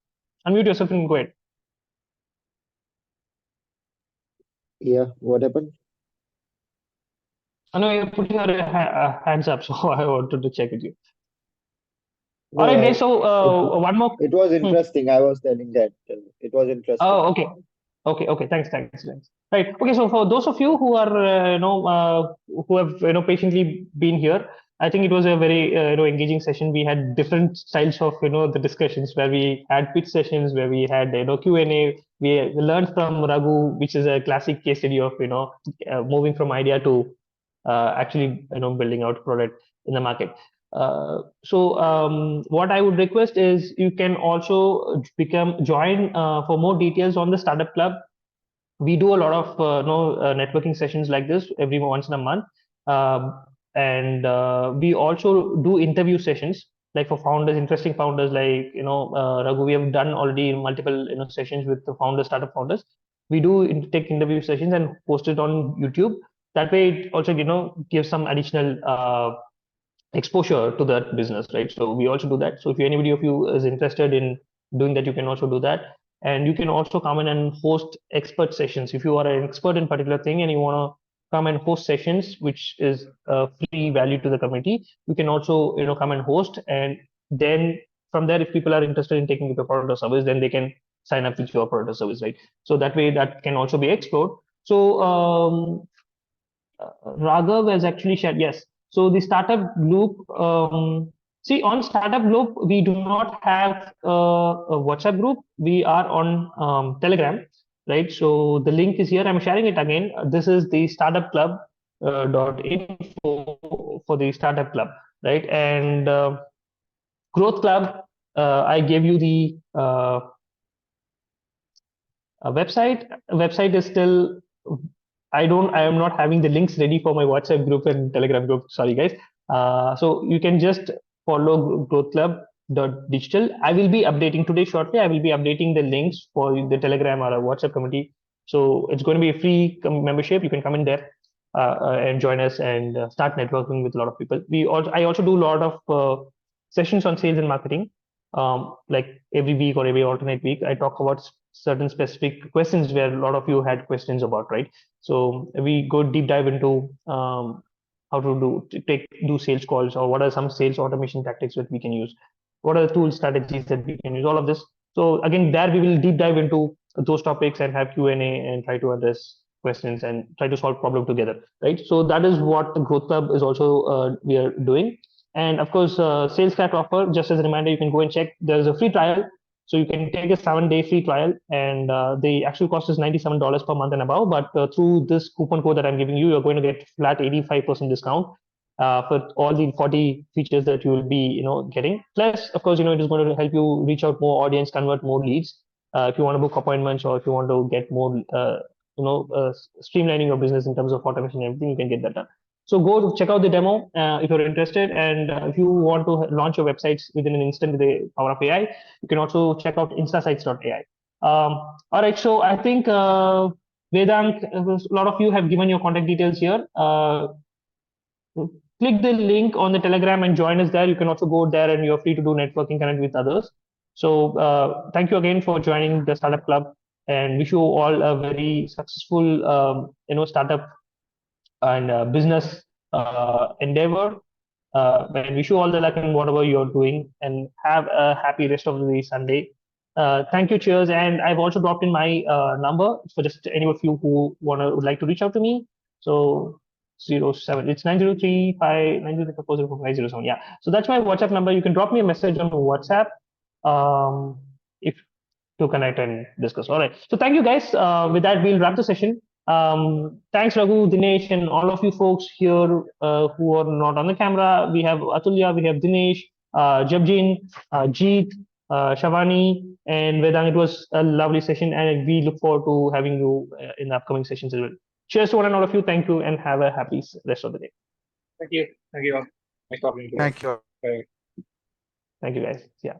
unmute yourself and go ahead. Yeah, what happened? I know you're putting your hands up, so I wanted to check with you. All right, guys. So one more. It was interesting. I was telling that it was interesting. Oh, okay. Okay. Thanks. Right. Okay. So for those of you who are, who have, patiently been here, I think it was a very, engaging session. We had different styles of, the discussions where we had pitch sessions, where we had, Q&A. We learned from Raghu, which is a classic case study of, moving from idea to actually, building out product in the market. So what I would request is you can also join for more details on the Startup Club. We do a lot of networking sessions like this every once in a month, and we also do interview sessions like for founders, interesting founders like Raghu. We have done already multiple sessions with the founders, startup founders. We do take interview sessions and post it on YouTube. That way, it also gives some additional exposure to that business, right? So we also do that. So if anybody of you is interested in doing that, you can also do that. And you can also come in and host expert sessions. If you are an expert in particular thing and you want to come and host sessions, which is free value to the community, you can also come and host. And then from there, if people are interested in taking your product or service, then they can sign up with your product or service, right? So that way, that can also be explored. So Raghav has actually shared, yes. So the Startup Loop, see on Startup Loop, we do not have a WhatsApp group. We are on Telegram, right? So the link is here. I'm sharing it again. This is the Startup Club .info for the Startup Club, right? And Growth Club, I gave you the website. Website is still, I am not having the links ready for my WhatsApp group and Telegram group. Sorry, guys. So you can just follow growthclub.digital. I will be updating today shortly. I will be updating the links for the Telegram or a WhatsApp community. So it's going to be a free membership. You can come in there and join us and start networking with a lot of people. I also do a lot of sessions on sales and marketing. Like every week or every alternate week, I talk about certain specific questions where a lot of you had questions about, right? So we go deep dive into how to do sales calls, or what are some sales automation tactics that we can use, what are the tool strategies that we can use, all of this. So again, there we will deep dive into those topics and have Q&A and try to address questions and try to solve problem together, right? So that is what the Growth Club is also we are doing. And of course, Sales Crack offer, just as a reminder, you can go and check. There's a free trial. So you can take a 7-day free trial, and the actual cost is $97 per month and above. But through this coupon code that I'm giving you, you're going to get flat 85% discount for all the 40 features that you will be, getting. Plus, of course, it is going to help you reach out more audience, convert more leads. If you want to book appointments, or if you want to get more, streamlining your business in terms of automation and everything, you can get that done. So go check out the demo if you're interested, and if you want to launch your websites within an instant with the power of AI, you can also check out instasites.ai. All right, so I think Vedant, a lot of you have given your contact details here. Click the link on the Telegram and join us there. You can also go there and you're free to do networking, connect with others. So thank you again for joining the Startup Club, and wish you all a very successful, startup and business endeavor. And wish you all the luck in whatever you're doing, and have a happy rest of the Sunday. Thank you, cheers. And I've also dropped in my number for just any of you who would like to reach out to me. So 07, it's 903-590-404-507. Yeah. So that's my WhatsApp number. You can drop me a message on WhatsApp if to connect and discuss. All right. So thank you, guys. With that, we'll wrap the session. Thanks, Raghu, Dinesh, and all of you folks here who are not on the camera. We have Atulya, we have Dinesh, Jabjin, Jeet, Shavani, and Vedant. It was a lovely session, and we look forward to having you in the upcoming sessions as well. Cheers to one and all of you. Thank you, and have a happy rest of the day. Thank you. Thank you all. Nice talking to you. Thank you. Bye. Thank you, guys. Yeah.